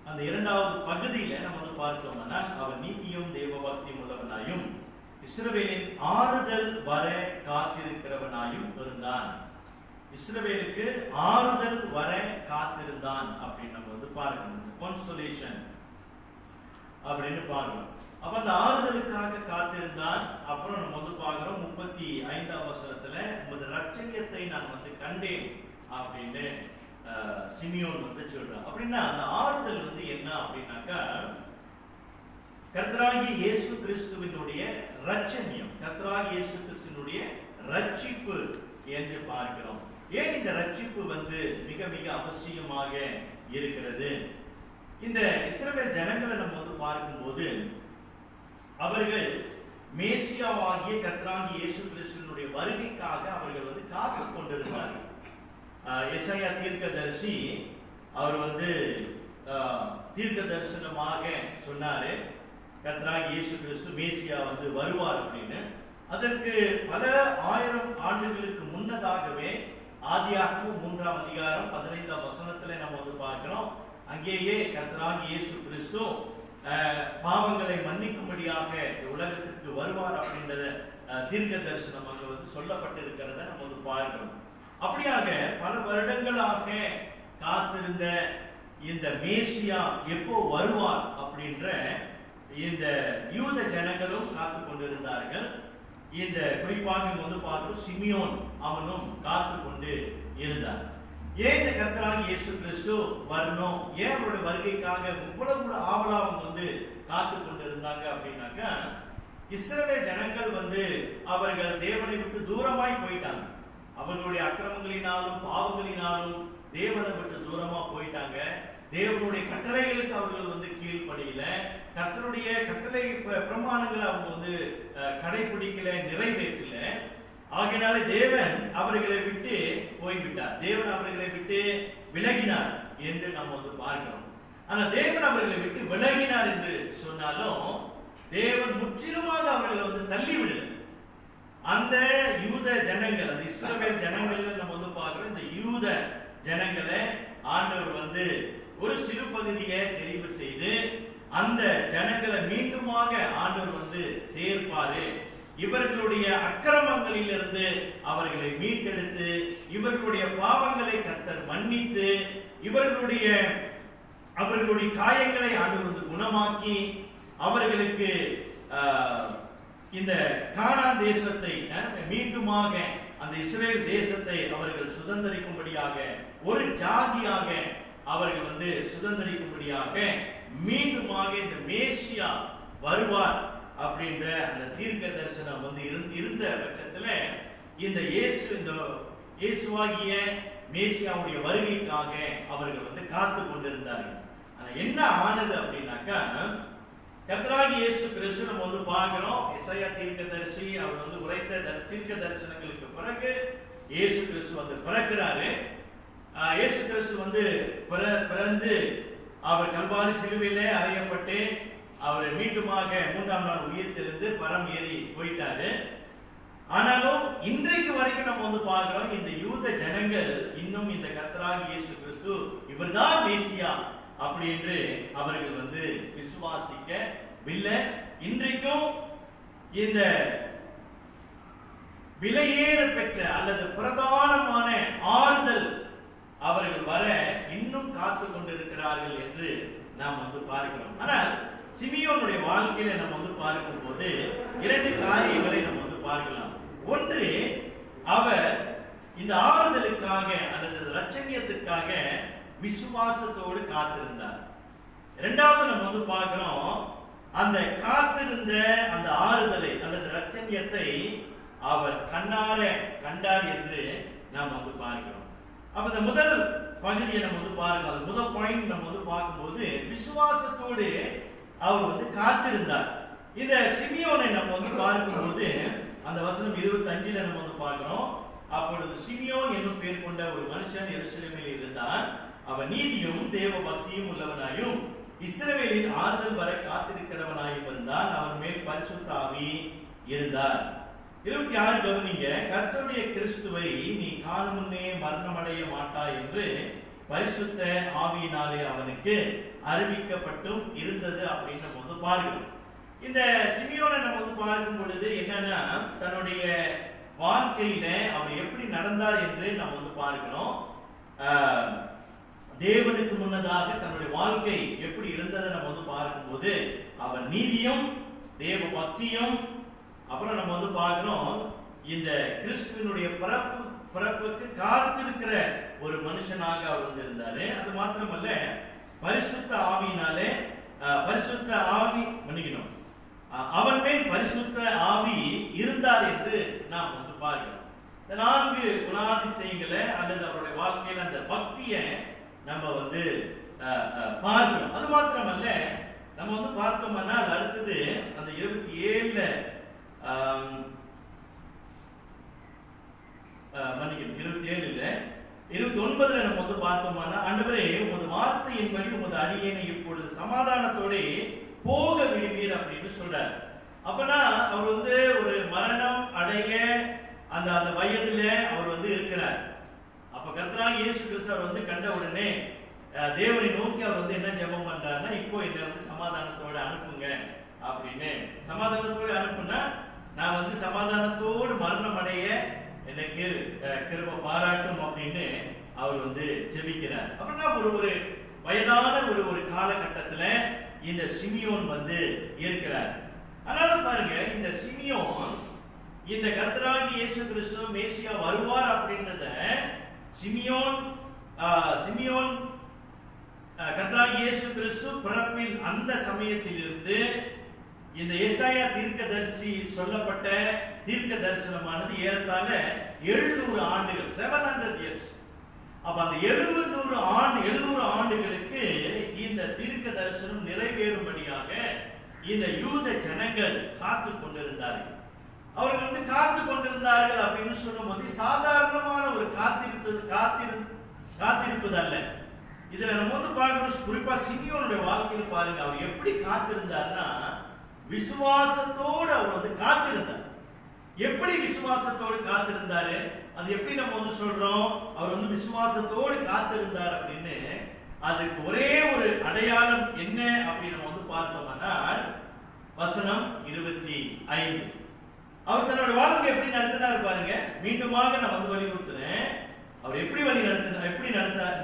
அந்த இரண்டாவது பகுதியில நம்ம பார்த்தோம்னா, அவன் நீதியும் தேவ பக்தியும் உள்ளவனாயும் இஸ்ரவேலின் ஆறுதல் வர காத்திருக்கிறவனாயும் இருந்தான். இஸ்ரவேலுக்கு ஆறுதல் வர காத்திருந்தான் அப்படின்னு நம்ம பார்க்கணும். கான்சோலேஷன் அப்படின்னு பார்க்கணும். அப்ப அந்த ஆறுதலுக்காக காத்திருந்தான். அப்புறம் நம்ம பார்க்கிறோம் 35ஆம் வசனத்துல, உமது இரட்சணியத்தை நான் கண்டேன் அப்படின்னு சிமியோன் சொல்றான். அப்படின்னா அந்த ஆறுதல் என்ன அப்படின்னாக்கா, கர்த்தராகிய இயேசு கிறிஸ்துவினுடைய இரட்சணியம், கர்த்தராகிய இயேசு கிறிஸ்துவினுடைய ரட்சிப்பு என்று பார்க்கிறோம். ஏன் இந்த ரட்சிப்பு மிக மிக அவசியமாக இருக்கிறது? இந்த இஸ்ரவேல் ஜனங்களை நம்ம பார்க்கும்போது அவர்கள் மேசியாவாகிய கர்த்தராகிய இயேசு கிறிஸ்துவினுடைய வருகைக்காக அவர்கள் காத்து கொண்டிருந்தார்கள். எசாயா தீர்க்கதரிசி அவர் தீர்க்க தரிசனமாக சொன்னாரு, கர்த்தராகிய இயேசு கிறிஸ்து மேசியா வருவார் அப்படின்னு. அதற்கு பல 1000 ஆண்டுகளுக்கு முன்னதாகவே ஆதியாகமம் 3ஆம் அதிகாரம் 15ஆம் வசனத்துல நம்ம பார்க்கிறோம். அங்கேயே கர்த்தராகிய இயேசு கிறிஸ்து பாவங்களை மன்னிக்கும்படியாக உலகத்திற்கு உலகத்துக்கு வருவார் அப்படின்றத தீர்க்க தரிசனம் அங்க வந்து சொல்லப்பட்டிருக்கிறத நம்ம வந்து பார்க்கிறோம். அப்படியாக பல வருடங்களாக காத்திருந்த இந்த மேசியா எப்போ வருவார் அப்படின்ற இந்த யூத ஜனங்களும் காத்து கொண்டிருந்தார்கள். இந்த குறிப்பாக வந்து பார்க்கிறோம் சிமியோன் அவனும் காத்து கொண்டு இருந்தார். ஏன் இந்த கர்த்தராகிய இயேசு கிறிஸ்து வரணும், ஏன் அவருடைய வருகைக்காக இவ்வளவு ஆவலா அவங்க வந்து காத்து கொண்டு இருந்தாங்க அப்படின்னாக்கா, இஸ்ரவேல் ஜனங்கள் வந்து அவர்கள் தேவனை விட்டு தூரமாய் போயிட்டாங்க. அவர்களுடைய அக்கிரமங்களினாலும் பாவங்களினாலும் தேவனை விட்டு தூரமா போயிட்டாங்க. தேவனுடைய கட்டளைகளுக்கு அவர்கள் வந்து கீழ்ப்படியல, கர்த்தருடைய கட்டளை பிரமாணங்களை அவங்க வந்து கடைபிடிக்கல, நிறைவேற்றல. ஆகையினால தேவன் அவர்களை விட்டு போய்விட்டார், தேவன் அவர்களை விட்டு விலகினார் என்று நாம் வந்து பார்க்கிறோம். ஆனா தேவன் அவர்களை விட்டு விலகினார் என்று சொன்னாலும் தேவன் முற்றிலுமாக அவர்களை வந்து தள்ளிவிடல. அந்த யூத ஜனங்கள், அந்த இஸ்ரவேல் ஜனங்கள் நம்ம வந்து பார்க்கிறோம். இந்த யூத ஜனங்களை ஆண்டவர் வந்து ஒரு சிறு பகுதியை தெரிவு செய்து அந்த ஜனங்களை மீண்டுமாக ஆண்டவர் வந்து சேர்ப்பாரு. இவர்களுடைய அக்கிரமங்களிலிருந்து அவர்களை மீட்டெடுத்து இவர்களுடைய பாவங்களை கர்த்தர் மன்னித்து அவர்களுடைய காயங்களை ஆண்டவர் வந்து குணமாக்கி அவர்களுக்கு இந்த கானான் தேசத்தை மீண்டுமாக அந்த இஸ்ரேல் தேசத்தை அவர்கள் சுதந்தரிக்கும்படியாக, ஒரு ஜாதியாக அவர்கள் வந்து சுதந்தரிக்கும்படியாக மீண்டுமாக இந்த மேசியா வருவார் அப்படின்ற அந்த தீர்க்க தரிசனம் வந்து இருந்த பட்சத்துல இந்த இயேசுவாகிய மேசியாவுடைய வருகைக்காக அவர்கள் வந்து காத்து கொண்டிருந்தார்கள். ஆனா என்ன ஆனது அப்படின்னாக்கா, கர்த்தராகிய இயேசு கிறிஸ்து நம்ம வந்து பார்க்கிறோம். எசாயா தீர்க்கதரிசி அவர் வந்து உரைத்த தீர்க்க தரிசனங்களுக்கு பிறகு இயேசு கிறிஸ்து வந்து பிறக்கிறாரு. இயேசு கிறிஸ்து வந்து பிறந்து அவர் கல்வாரி சிலுவையிலே அறையப்பட்டு அவர் மீண்டுமாக 3ஆம் நாள் உயிர்த்தெழுந்து பரம் ஏறி போயிட்டாரு. ஆனாலும் இன்றைக்கு வரைக்கும் நம்ம வந்து பார்க்கிறோம், இந்த யூத ஜனங்கள் இன்னும் இந்த கர்த்தராகிய இயேசு கிறிஸ்து இவர்தான் மேசியா அப்படி என்று அவர்கள் வந்து விசுவாசிக்கவில்லை. இன்றைக்கும் இந்த விலையேற பெற்ற அல்லது பிரதானமான ஆறுதல் அவர்கள் வர இன்னும் காத்து கொண்டிருக்கிறார்கள் என்று நாம் வந்து பார்க்கிறோம். ஆனால் சிமியோனுடைய வாழ்க்கையில நம்ம வந்து பார்க்கும் போது 2 காரியங்களை நம்ம வந்து பார்க்கலாம். ஒன்று, அவர் இந்த ஆறுதலுக்காக அல்லது இரட்சணியத்துக்காக விசுவாசத்தோடு காத்திருந்தார். இரண்டாவது நம்ம வந்து பார்க்கிறோம், அந்த காத்திருந்த அந்த ஆறுதலை அல்லது இரட்சணியத்தை அவர் கண்ணார கண்டார் என்று நாம் வந்து பார்க்கிறோம். அப்ப இந்த முதல் பகுதியை நம்ம வந்து பார்க்கலாம். அந்த முதல் பாயிண்ட் நம்ம வந்து பார்க்கும்போது விசுவாசத்தோடு அவர் வந்து காத்திருந்தார். இந்த சிமியோனை நம்ம வந்து பார்க்கும்போது அந்த வசனம் 25 நம்ம வந்து பார்க்கிறோம். அப்பொழுது சிமியோன் என்னும் பேர் கொண்ட ஒரு மனுஷன் எருசலேமில் இருந்தார். அவன் நீதியும் தேவ பக்தியும் உள்ளவனாயும் இஸ்ரவேலின் ஆறுதல் வர காத்திருக்கிறவனாயும் இருந்தால் அவன் மேல் பரிசுத்த ஆவி இருந்தார். 26 கவனிங்க. கர்த்தருடைய கிறிஸ்துவை நீ காணும் முன்னே மரணமடைய மாட்டாய் என்று பரிசுத்த ஆவியினாலே அவனுக்கு அறிவிக்கப்பட்டும் இருந்தது அப்படின்னு நம்ம வந்து பார்க்கிறோம். இந்த சிமியோனை நம்ம வந்து பார்க்கும் பொழுது என்னன்னா, தன்னுடைய வாழ்க்கையில அவர் எப்படி நடந்தார் என்று நம்ம வந்து பார்க்கிறோம். தேவனுக்கு முன்னதாக தன்னுடைய வாழ்க்கை எப்படி இருந்ததை நம்ம வந்து பார்க்கும்போது அவர் நீதியும் தேவ பக்தியும், அப்புறம் நம்ம வந்து பார்க்கிறோம் இந்த கிறிஸ்துவினுடைய பிறப்புக்கு காத்திருக்கிற ஒரு மனுஷனாக அவர் வந்து இருந்தாரு. அது மாத்திரமல்ல, பரிசுத்த ஆவியினாலே பரிசுத்த ஆவி மன்னிக்கணும், அவன் மேல் பரிசுத்த ஆவி இருந்தார் என்று நாம் வந்து பார்க்கிறோம். இந்த 4 குணாதிசயங்களை அல்லது அவருடைய வாழ்க்கையில அந்த பக்தியை நம்ம வந்து பார்க்கிறோம். அது மாத்திரமல்ல, நம்ம வந்து பார்த்தோம்னா அடுத்தது அந்த 27ல மன்னிக்கணும் 27 இல்ல 29ல நம்ம வந்து பார்த்தோம்னா, ஆண்டவரே உமது வார்த்தையின்படி உமது அடியேனை இப்பொழுது சமாதானத்தோட போக விடுவீர் அப்படின்னு சொல்றார். அப்பனா அவர் வந்து ஒரு மரணம் அடைய அந்த அந்த வயதுல அவர் வந்து இருக்கிறார். அப்ப கர்த்தராகிய இயேசு கிறிஸ்து வந்து கண்ட உடனே தேவனை நோக்கி அவர் வந்து என்ன ஜெபம் பண்றாருன்னா, இப்போ என்னை வந்து சமாதானத்தோட அனுப்புங்க அப்படின்னு, சமாதானத்தோடு அனுப்புனா நான் வந்து சமாதானத்தோடு மரணம் அடைய எனக்கு கிருபை பாராட்டும் அப்படின்னு அவர் வந்து ஜெபிக்கிறார். அப்படின்னா ஒரு வயதான ஒரு காலகட்டத்துல இந்த சிமியோன் வந்து இருக்கிறார். அதனால பாருங்க, இந்த சிமியோன் இந்த கர்த்தராகிய இயேசு கிறிஸ்து மேசியா வருவார் அப்படின்றத சிமியோன் கர்த்தராகிய இயேசு கிறிஸ்து பிறப்பின் அந்த சமயத்திலிருந்து இந்த ஏசாயா தீர்க்கதரிசி சொல்லப்பட்ட தீர்க்க தரிசனமானது ஏறத்தாழ 700 ஆண்டுகள், 700 years. அப்ப அந்த 700 ஆண்டுகளுக்கு இந்த தீர்க்க தரிசனம் நிறைவேறும்படியாக இந்த யூத ஜனங்கள் காத்து கொண்டிருந்தார்கள். அவர்கள் வந்து காத்து கொண்டிருந்தார்கள் அப்படின்னு சொல்லும்போது சாதாரணமான ஒரு காத்திருப்பது அல்ல. இதுல நம்ம வந்து பார்க்கிறோம், குறிப்பா சிமியோனுடைய வாழ்க்கையில பாருங்க, அவர் எப்படி காத்திருந்தார்னா விசுவாசத்தோடு அவர் வந்து காத்திருந்தார். எப்படி விசுவாசத்தோடு காத்திருந்தாரு? அது எப்படி நம்ம வந்து சொல்றோம் அவர் வந்து விசுவாசத்தோடு காத்திருந்தார் அப்படின்னு? அதுக்கு ஒரே ஒரு அடையாளம் என்ன அப்படின்னு நம்ம வந்து பார்த்தோம்னால் வசனம் 25. அவர் தன்னுடைய வாழ்க்கை எப்படி நடத்தினார் பாருங்க. மீண்டுமாக நான் வந்து வலியுறுத்துறேன். அவர் எப்படி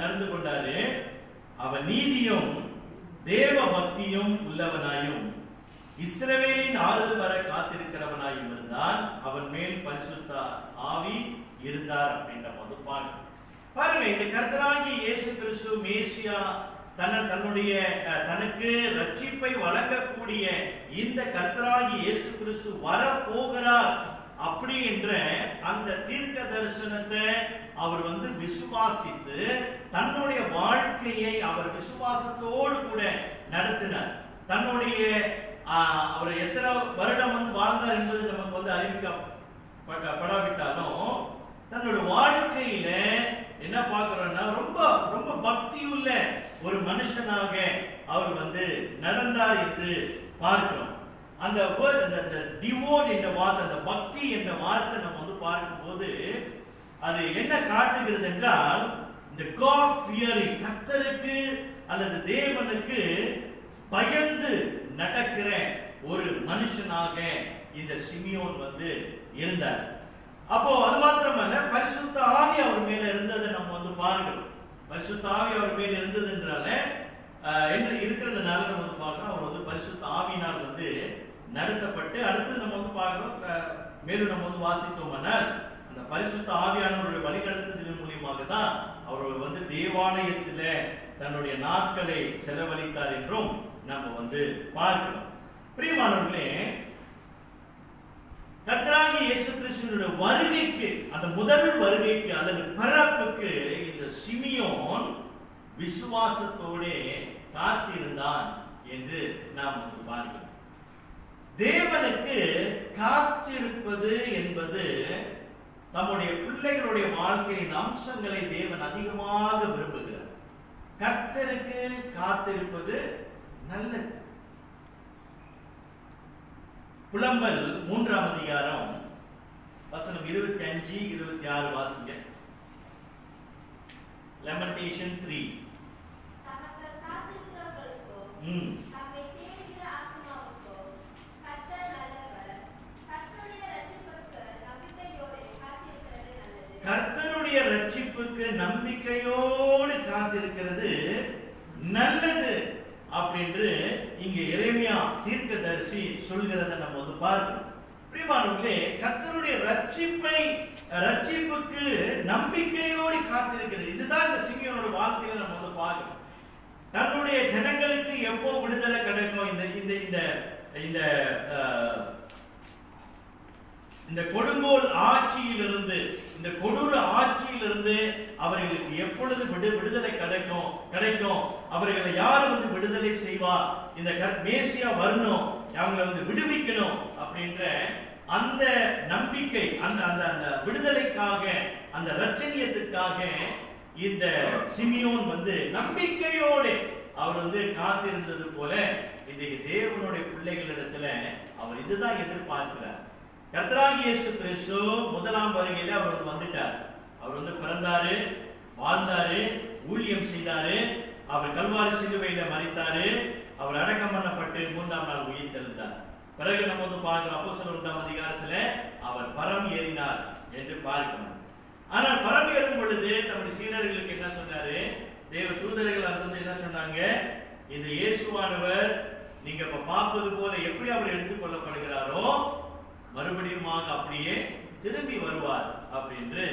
நடந்து கொண்டாரு? அவர் நீதியும் தேவ பக்தியும் உள்ளவனாயும் இஸ்ரவேலின் ஆறுதல் வர காத்திருக்கிறவனாயும் இருந்தான். அவன் மேல் பரிசுத்த ஆவி இருந்தார் அப்படின்ற போது பாருங்க, இந்த கர்த்தராகிய இயேசு கிறிஸ்து மேசியா தனக்கு ரட்சிப்பை வழங்கக்கூடிய இந்த கர்த்தராகிய இயேசு கிறிஸ்து வர போகிறார் அப்படி என்ற அந்த தீர்க்க தரிசனத்தை அவர் வந்து விசுவாசித்து தன்னுடைய வாழ்க்கையை அவர் விசுவாசத்தோடு கூட நடத்தினார். தன்னுடைய அவர் எத்தனை வருடம் வந்து வாழ்ந்தார் என்பது நமக்கு வந்து அறிவிக்கப்படாவிட்டாலும் தன்னுடைய வாழ்க்கையில என்ன பார்க்கிறோம்னா ரொம்ப ரொம்ப பக்தி உள்ள ஒரு மனுஷனாக அவர் வந்து நடந்தார் என்று பார்க்கிறோம். அந்த டிவோட் என்ற வார்த்தை, அந்த பக்தி என்ற வார்த்தை நம்ம வந்து பார்க்கும்போது அது என்ன காட்டுகிறது என்றால் இந்த God fearing, கர்த்தருக்கு அல்லது தேவனுக்கு பயந்து நடக்கிற ஒரு மனுஷனாக இந்த சிமியோன் வந்து இருந்தார். அப்போ அது மாத்திரமல்ல, பரிசுத்த ஆவி அவர் மேல இருந்ததை நம்ம வந்து பார்க்கிறோம். பரிசுத்த ஆவி அவர் மேல இருந்ததுன்றால என்று இருக்கிறதுனால நம்ம வந்து பார்க்கிறோம் அவர் வந்து பரிசுத்த ஆவியினால் வந்து நடத்தப்பட்டு, அடுத்தது நம்ம வந்து பார்க்கிறோம், மேலும் நம்ம வந்து வாசித்தோம்னால் அந்த பரிசுத்த ஆவியானவருடைய வழிநடத்துதலின் மூலியமாக தான் அவர் வந்து தேவாலயத்தில் தன்னுடைய நாட்களை செலவழித்தார் என்றும் நம்ம வந்து பார்க்கிறோம். பிரியமானவர்களே, கர்த்தராகிய இயேசு கிறிஸ்துவினுடைய வருகைக்கு, அந்த முதல் வருகைக்கு அல்லது பிறப்புக்கு இந்த சிமியோன் விசுவாசத்தோடு காத்திருந்தான் என்று நாம் வந்து பார்க்கிறோம். தேவனுக்கு காத்திருப்பது என்பது நம்முடைய பிள்ளைகளுடைய வாழ்க்கையின் அம்சங்களை தேவன் அதிகமாக விரும்புகிறார். கர்த்தருக்கு காத்திருப்பது நல்லது. புலம்பல் 3ஆம் அதிகாரம் வசனம் 25-26 வாசிங்க. லெமன்டேஷன் 3. கர்த்தருடைய ரட்சிப்புக்கு நம்பிக்கையோடு காத்திருக்கிறது நல்லது அப்படின்று இங்கே எரேமியா தீர்க்கதரிசி சொல்கிறத நம்ம வந்து பார்க்கிறோம். பிரியமானவர்களே, கர்த்தருடைய ரட்சிப்புக்கு நம்பிக்கையோடு காத்திருக்கிறது. இதுதான் இந்த சிமியோனோட வாழ்க்கையில நம்ம வந்து பார்க்கிறோம். தன்னுடைய ஜனங்களுக்கு எப்போ விடுதலை கிடைக்கும், இந்த கொடுங்கோல் ஆட்சியிலிருந்து, இந்த கொடூர ஆட்சியிலிருந்து அவர்களுக்கு எப்பொழுது விடுதலை கிடைக்கும், அவர்களை யார் வந்து விடுதலை செய்வா, இந்த மேசியா வரணும், அவங்களை வந்து விடுவிக்கணும் அப்படின்ற அந்த நம்பிக்கை, அந்த விடுதலைக்காக, அந்த ரட்சணியத்துக்காக இந்த சிமியோன் வந்து நம்பிக்கையோடு அவர் வந்து காத்திருந்தது போல இன்றைக்கு தேவனுடைய பிள்ளைகளிடத்துல அவர் இதுதான் எதிர்பார்க்கிறார். கர்த்தராகிய இயேசு கிறிஸ்து முதலாம் வருகையில அவர் வந்துட்டார். அவர் வந்து பிறந்தாரு, வாழ்ந்தாரு, ஊழியம் செய்தாரு, அவர் கல்வாரி சிலுவையில மரித்தாரு, அவர் அடக்கம் பண்ணப்பட்டு 3ஆம் நாள் உயிர் தெழுந்தார். பிறகு நம்ம வந்து பார்க்கிறோம் அப்போஸ்தலர் 1ஆம் அதிகாரத்துல அவர் பரம் ஏறினார் என்று பார்க்கிறோம். ஆனால் பரம் ஏறும் பொழுது தம்முடைய சீடர்களுக்கு என்ன சொன்னாரு? தேவ தூதர்கள் வந்து என்ன சொன்னாங்க? இந்த இயேசுவானவர் நீங்க இப்ப பார்ப்பது போல எப்படி அவர் எடுத்துக் கொள்ளப்படுகிறாரோ மறுபடியுமாக அப்படியே திரும்பி வருவார் அப்படின்னு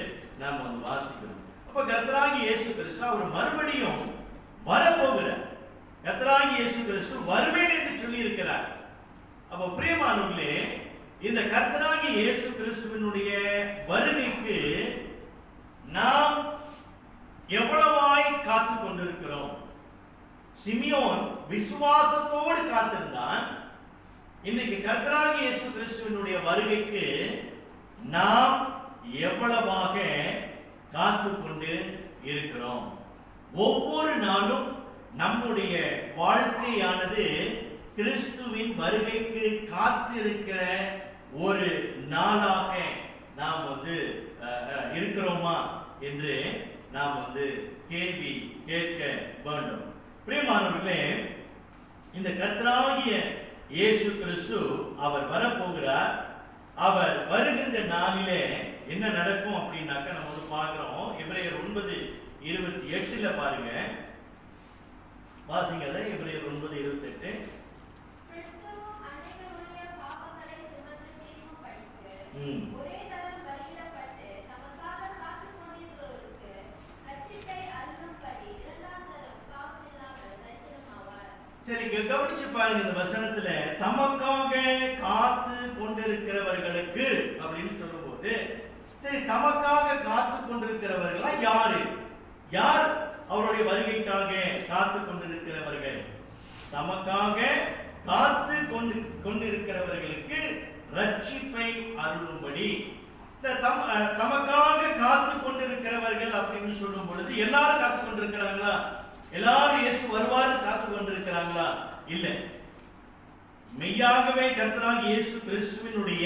நாம் வந்து வாசிக்கிறோம். அப்ப கர்த்தராகிய இயேசு கிறிஸ்து அவர் மறுபடியும் வரப்போகிறார். கர்த்தராகிய இயேசு கிறிஸ்து வருவேன் என்று சொல்லி இருக்கிறார். அப்ப பிரியமானவர்களே, இந்த கர்த்தராகிய இயேசு கிறிஸ்துவினுடைய வருகைக்கு நாம் எவ்வளவாய் காத்து கொண்டிருக்கிறோம்? சிமியோன் விசுவாசத்தோடு காத்திருந்தான். இன்னைக்கு கர்த்தராகிய இயேசு கிறிஸ்துவினுடைய வருகைக்கு நாம் எவ்வளவாக காத்து கொண்டு இருக்கிறோம்? ஒவ்வொரு நாளும் நம்முடைய வாழ்க்கையானது கிறிஸ்துவின் வருகைக்கு காத்திருக்கிற ஒரு நாளாக நாம் வந்து இருக்கிறோமா என்று நாம் வந்து கேள்வி கேட்க வேண்டும். பிரியமானவர்களே, இந்த கர்த்தராகிய இயேசு கிறிஸ்து அவர் வரப்போகிறார். அவர் வருகின்ற நாளிலே என்ன நடக்கும் அப்படின்னாக்க நம்ம வந்து பார்க்கிறோம். எபிரேயர் 9:28 பாருங்க, வாசிங்க. எபிரேயர் 9:28. சரி, கவனிச்சு பாருங்க. இந்த வசனத்துல தமக்காக காத்து கொண்டிருக்கிறவர்களுக்கு அப்படின்னு சொல்லும் போது, சரி, தமக்காக காத்து கொண்டிருக்கிறவர்களா யாரு? யார் அவருடைய வருகைக்காக காத்து கொண்டிருக்கிறவர்கள்? தமக்காக காத்து கொண்டிருக்கிறவர்களுக்கு ரட்சிப்பை அருளும்படி. தமக்காக காத்து கொண்டிருக்கிறவர்கள் அப்படின்னு சொல்லும் பொழுது எல்லாரும் காத்து கொண்டிருக்கிறாங்களா? எல்லாரும் இயேசு வருவாரு காத்து கொண்டிருக்கிறாங்களா? இல்ல. மெய்யாகவே கர்த்தராகிய இயேசு கிறிஸ்துவினுடைய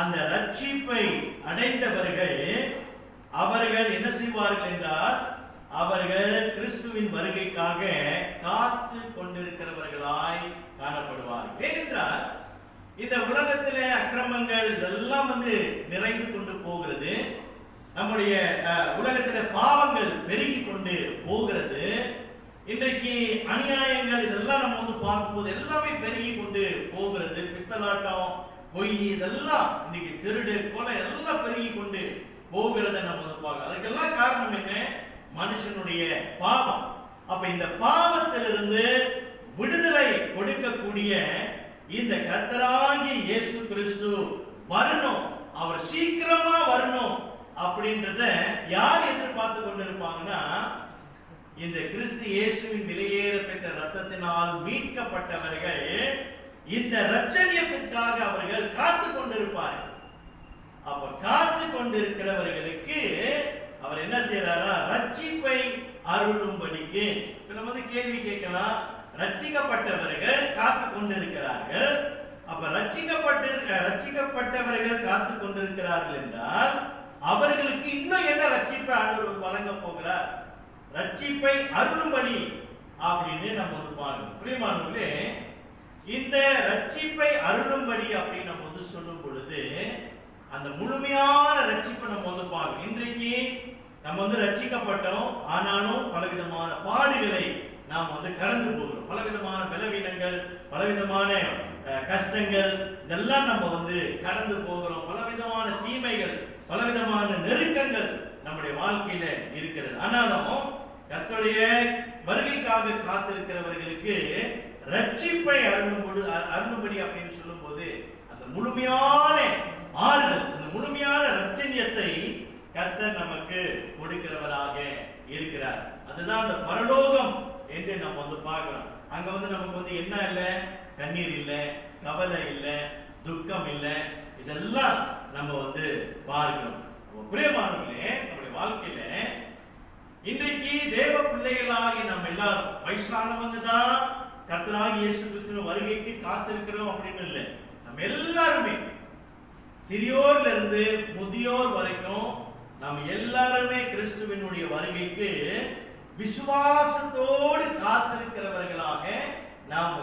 அந்த ரட்சிப்பை அடைந்தவர்கள் அவர்கள் என்ன செய்வார்கள் என்றால், அவர்கள் கிறிஸ்துவின் வருகைக்காக காத்து கொண்டிருக்கிறவர்களாய் காணப்படுவார்கள். ஏனென்றால் இந்த உலகத்திலே அக்கிரமங்கள் இதெல்லாம் வந்து நிறைந்து கொண்டு போகிறது. நம்முடைய உலகத்தில பாவங்கள் பெருகி கொண்டு போகிறது. இன்றைக்கு அநியாயங்கள் இதெல்லாம் நம்ம வந்து பார்க்கும்போது எல்லாமே பெருகி கொண்டு போகிறது. பித்தலாட்டம், பொய், இதெல்லாம் இன்னைக்கு திருடு, கொலை எல்லாம் பெருகி கொண்டு போகிறத நம்ம வந்து பார்க்கலாம். அதுக்கெல்லாம் காரணம் என்ன? மனுஷனுடைய பாவம். அப்ப இந்த பாவத்திலிருந்து விடுதலை கொடுக்கக்கூடிய இந்த கர்த்தராகிய இயேசு கிறிஸ்து வரணும், அவர் சீக்கிரமா வரணும் அப்படின்றத யார் எதிர்பார்த்து கொண்டிருப்பாங்கன்னா, இந்த கிறிஸ்து இயேசுவின் விலையேற பெற்ற ரத்தத்தினால் மீட்கப்பட்டவர்கள் இந்த ரட்சணியத்திற்காக அவர்கள் காத்து கொண்டிருப்பார்கள். அப்ப காத்து கொண்டிருக்கிறவர்களுக்கு அவர் என்ன செய்யறாரா? ரட்சிப்பை அருளும்படிக்கு. இப்ப நம்ம வந்து கேள்வி கேட்கலாம், ரட்சிக்கப்பட்டவர்கள் காத்து கொண்டிருக்கிறார்கள். அப்ப ரட்சிக்கப்பட்டவர்கள் காத்து கொண்டிருக்கிறார்கள் என்றால் அவர்களுக்கு இன்னும் என்ன ரட்சிப்பை ஆண்டவர் வழங்க போகிறார்? ரட்சிப்பை அருளும்படி அப்படின்னு நம்ம வந்து பார்க்கணும். பிரியமானவர்களே, இந்த ரட்சிப்பை அருளும்படி அப்படின்னு நம்ம வந்து சொல்லும் பொழுது அந்த முழுமையான ரட்சிப்பை நம்ம வந்து பார்க்கணும். இன்றைக்கு நம்ம வந்து ரட்சிக்கப்பட்டோம், ஆனாலும் பலவிதமான பாடுகளை நாம் வந்து கடந்து போகிறோம். பலவிதமான பலவீனங்கள், பலவிதமான கஷ்டங்கள் இதெல்லாம் நம்ம வந்து கடந்து போகிறோம். பலவிதமான தீமைகள், பலவிதமான நெருக்கங்கள் நம்முடைய வாழ்க்கையில இருக்கிறது. ஆனாலும் கர்த்தருடைய வருகைக்காக காத்திருக்கிறவர்களுக்கு ரட்சிப்பை அருளும்படி அப்படின்னு சொல்லும் போது அந்த முழுமையான ஆறுதல், அந்த முழுமையான ரட்சணியத்தை கர்த்தர் நமக்கு கொடுக்கிறவராக இருக்கிறார். அதுதான் அந்த பரலோகம் என்று நம்ம வந்து பார்க்கிறோம். அங்க வந்து நமக்கு வந்து என்ன இல்லை? கண்ணீர் இல்லை, கவலை இல்லை, துக்கம் இல்லை. இதெல்லாம் நம்ம வந்து பார்க்கிறோம். பிரியமானவர்களே, நம்முடைய வாழ்க்கையில இன்றைக்கு தேவ பிள்ளைகளாகி நம்ம எல்லாரும் வயசானவங்க தான் கர்த்தராகிய இயேசு கிறிஸ்துவின் வருகைக்கு காத்திருக்கிறோம் அப்படின்னு இல்லை. நம்ம எல்லாருமே சிறியோர்ல இருந்து முதியோர் வரைக்கும் நாம் எல்லாருமே கிறிஸ்துவினுடைய வருகைக்கு விசுவாசத்தோடு காத்திருக்கிறவர்களாக நாம்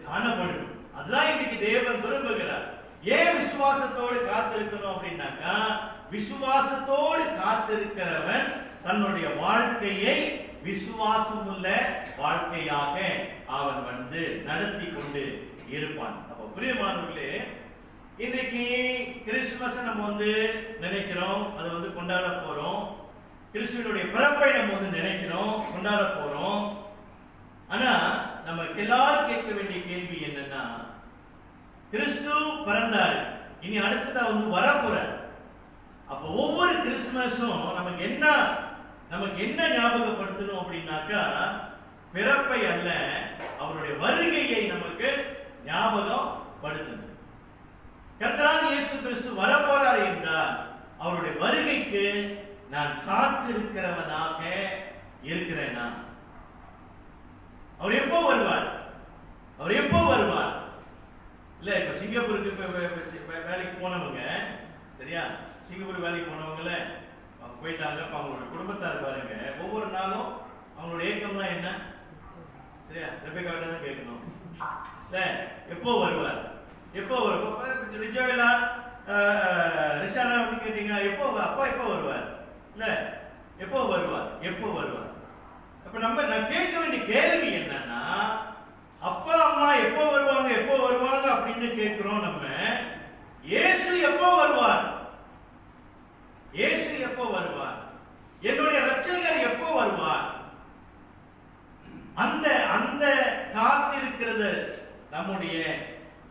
காணப்படணும். அதுதான் இன்னைக்கு தேவன் விரும்புகிறார். ஏன் விசுவாசத்தோடு காத்திருக்கணும் அப்படின்னாக்கா, விசுவாசத்தோடு காத்திருக்கிறவன் தன்னுடைய வாழ்க்கையை விசுவாசம் உள்ள வாழ்க்கையாக அவன் நடத்தி கொண்டு இருப்பான். அப்ப பிரியமானவர்களே, இன்னைக்கு கிறிஸ்துமஸ் நம்ம நினைக்கிறோம், அது கொண்டாட போறோம். கிறிஸ்துவனுடைய பிறப்பை நம்ம நினைக்கிறோம், கொண்டாட போறோம். ஆனா நமக்கு எல்லாரும் கேட்க வேண்டிய கேள்வி என்னன்னா, கிறிஸ்து பிறந்தாரு, இனி அடுத்ததா வரப்போறார். அப்ப ஒவ்வொரு கிறிஸ்துமஸும் நமக்கு என்ன ஞாபகப்படுத்தணும் அப்படின்னாக்கா, பிறப்பை அல்ல, அவருடைய வருகையை நமக்கு ஞாபகம் படுத்தணும். கர்த்தராகிய இயேசு கிறிஸ்து வரப்போறார் என்றால் அவருடைய வருகைக்கு நான் காத்திருக்கிறவனாக இருக்கிறேனா? அவர் எப்போ வருவார்? அவர் எப்போ வருவார்? இல்ல இப்ப சிங்கப்பூருக்கு வேலைக்கு போனவங்க, சரியா, சிங்கப்பூர் வேலைக்கு போனவங்கள போயிட்டாங்க. அவங்களோட குடும்பத்தார் பாருங்க, ஒவ்வொரு நாளும் அவங்களோட ஏக்கம்லாம் என்ன, சரியா, ரெபேக்கா தான் கேட்கணும். எப்போ வருவார்? எப்போ வருவார்? ரிஜோயிலா ரிஷானா கேட்டீங்கன்னா எப்போ அப்பா எப்போ வருவார்? இல்ல எப்போ வருவார்? எப்போ வருவார்? அப்ப நான் கேட்க வேண்டிய கேள்வி என்னன்னா, அப்பா அம்மா எப்போ வருவாங்க, எப்போ வருவாங்க அப்படின்னு கேட்கிறோம் நம்ம. இயேசு எப்போ வருவார்? இயேசு எப்போ வருவார்? என்னுடைய இரட்சகர் எப்போ வருவார்? அந்த காத்திருக்கிறது நம்முடைய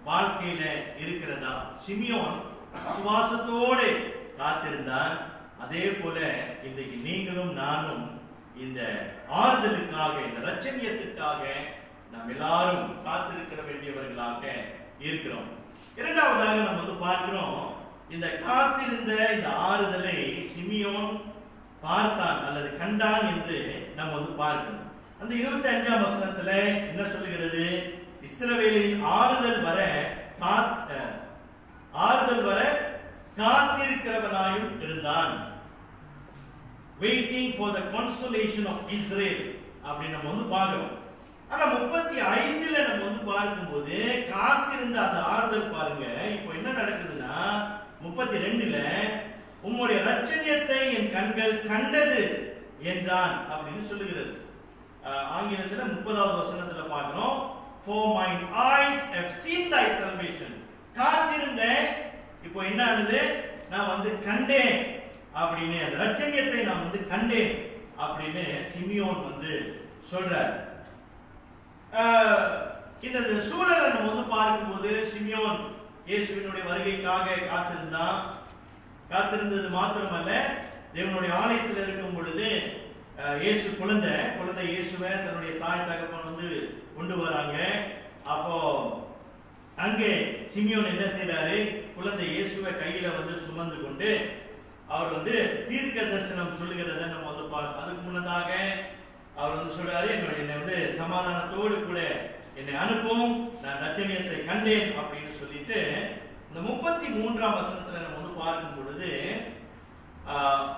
வாழ்க்கையில இருக்கிறதா? சிமியோன் சுவாசத்தோடு காத்திருந்தான். அதே போல இன்றைக்கு நீங்களும் நானும் இந்த ஆறுதலுக்காக, இந்த இரட்சணியத்துக்காக நாம் எல்லாரும் காத்திருக்கிற வேண்டியவர்களாக இருக்கிறோம். இரண்டாவதாக நம்ம பார்க்கிறோம், இந்த காத்திருந்த இந்த ஆறுதலை சிமியோன் பார்த்தான் அல்லது கண்டான் என்று நம்ம பார்க்கணும். அந்த 25ஆம் வசனத்துல என்ன சொல்லுகிறது? இஸ்ரவேலின் ஆறுதல் வர காத்திருக்கிறவனாயும் இருந்தான். waiting for the consolation of Israel அப்படி நம்ம பார்க்கிறோம். ஆனா 35ல நம்ம பார்க்கும்போது காத்திருந்த அந்த ஆறுதல் பாருங்க, இப்போ என்ன நடக்குதுன்னா 32ல உம்முடைய இரட்சணியத்தை என் கண்கள் கண்டது என்றான் அப்படின்னு சொல்லுகிறது. ஆங்கிலத்துல 30வது வசனத்துல பார்க்கிறோம், for mine eyes have seen thy salvation. காத்திருந்த, இப்போ என்ன ஆகுது? நான் கண்டேன் அப்படின்னு, அந்த இரட்சணியத்தை நான் கண்டேன் அப்படின்னு சிமியோன் சொல்றார். இந்த சூழலை நம்ம பார்க்கும்போது சிமியோன் இயேசுவினுடைய வருகைக்காக காத்திருந்தது மாத்திரமல்ல, தேவனுடைய ஆலயத்தில் இருக்கும் பொழுது இயேசு குழந்தை இயேசுவை தன்னுடைய தாய் தகப்பன் கொண்டு வராங்க. அப்போ அங்கே சிமியோன் என்ன செய்யறாரு? குழந்தை இயேசுவை கையில சுமந்து கொண்டு அவர் தீர்க்க தரிசனம் சொல்லுகிறத நம்ம அதுக்கு முன்னதாக அவர் சொல்றாரு, என்னை சமாதானத்தோடு கூட என்னை அனுப்பும், நான் இரட்சணியத்தை கண்டேன் அப்படின்னு சொல்லிட்டு இந்த 33ஆம் வசனத்துல நம்ம பார்க்கும் பொழுது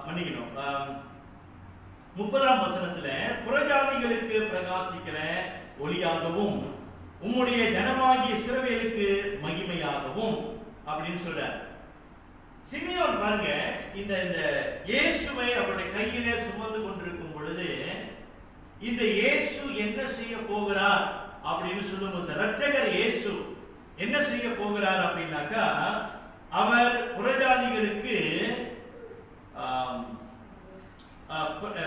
மன்னிக்கணும், 30ஆம் வசனத்துல புறஜாதிகளுக்கு பிரகாசிக்கிற ஒளியாகவும் உம்முடைய ஜனமாகிய இஸ்ரவேலுக்கு மகிமையாகவும் அப்படின்னு சொல்றார். சிமியோன் பாருங்க, இந்த இயேசுவை அவருடைய கையிலே சுமந்து கொண்டிருக்கும் பொழுது இந்த இயேசு என்ன செய்ய போகிறார் அப்படின்னு சொல்லும்போது, இரட்சகர் இயேசு என்ன செய்ய போகிறார் அப்படின்னாக்கா, அவர்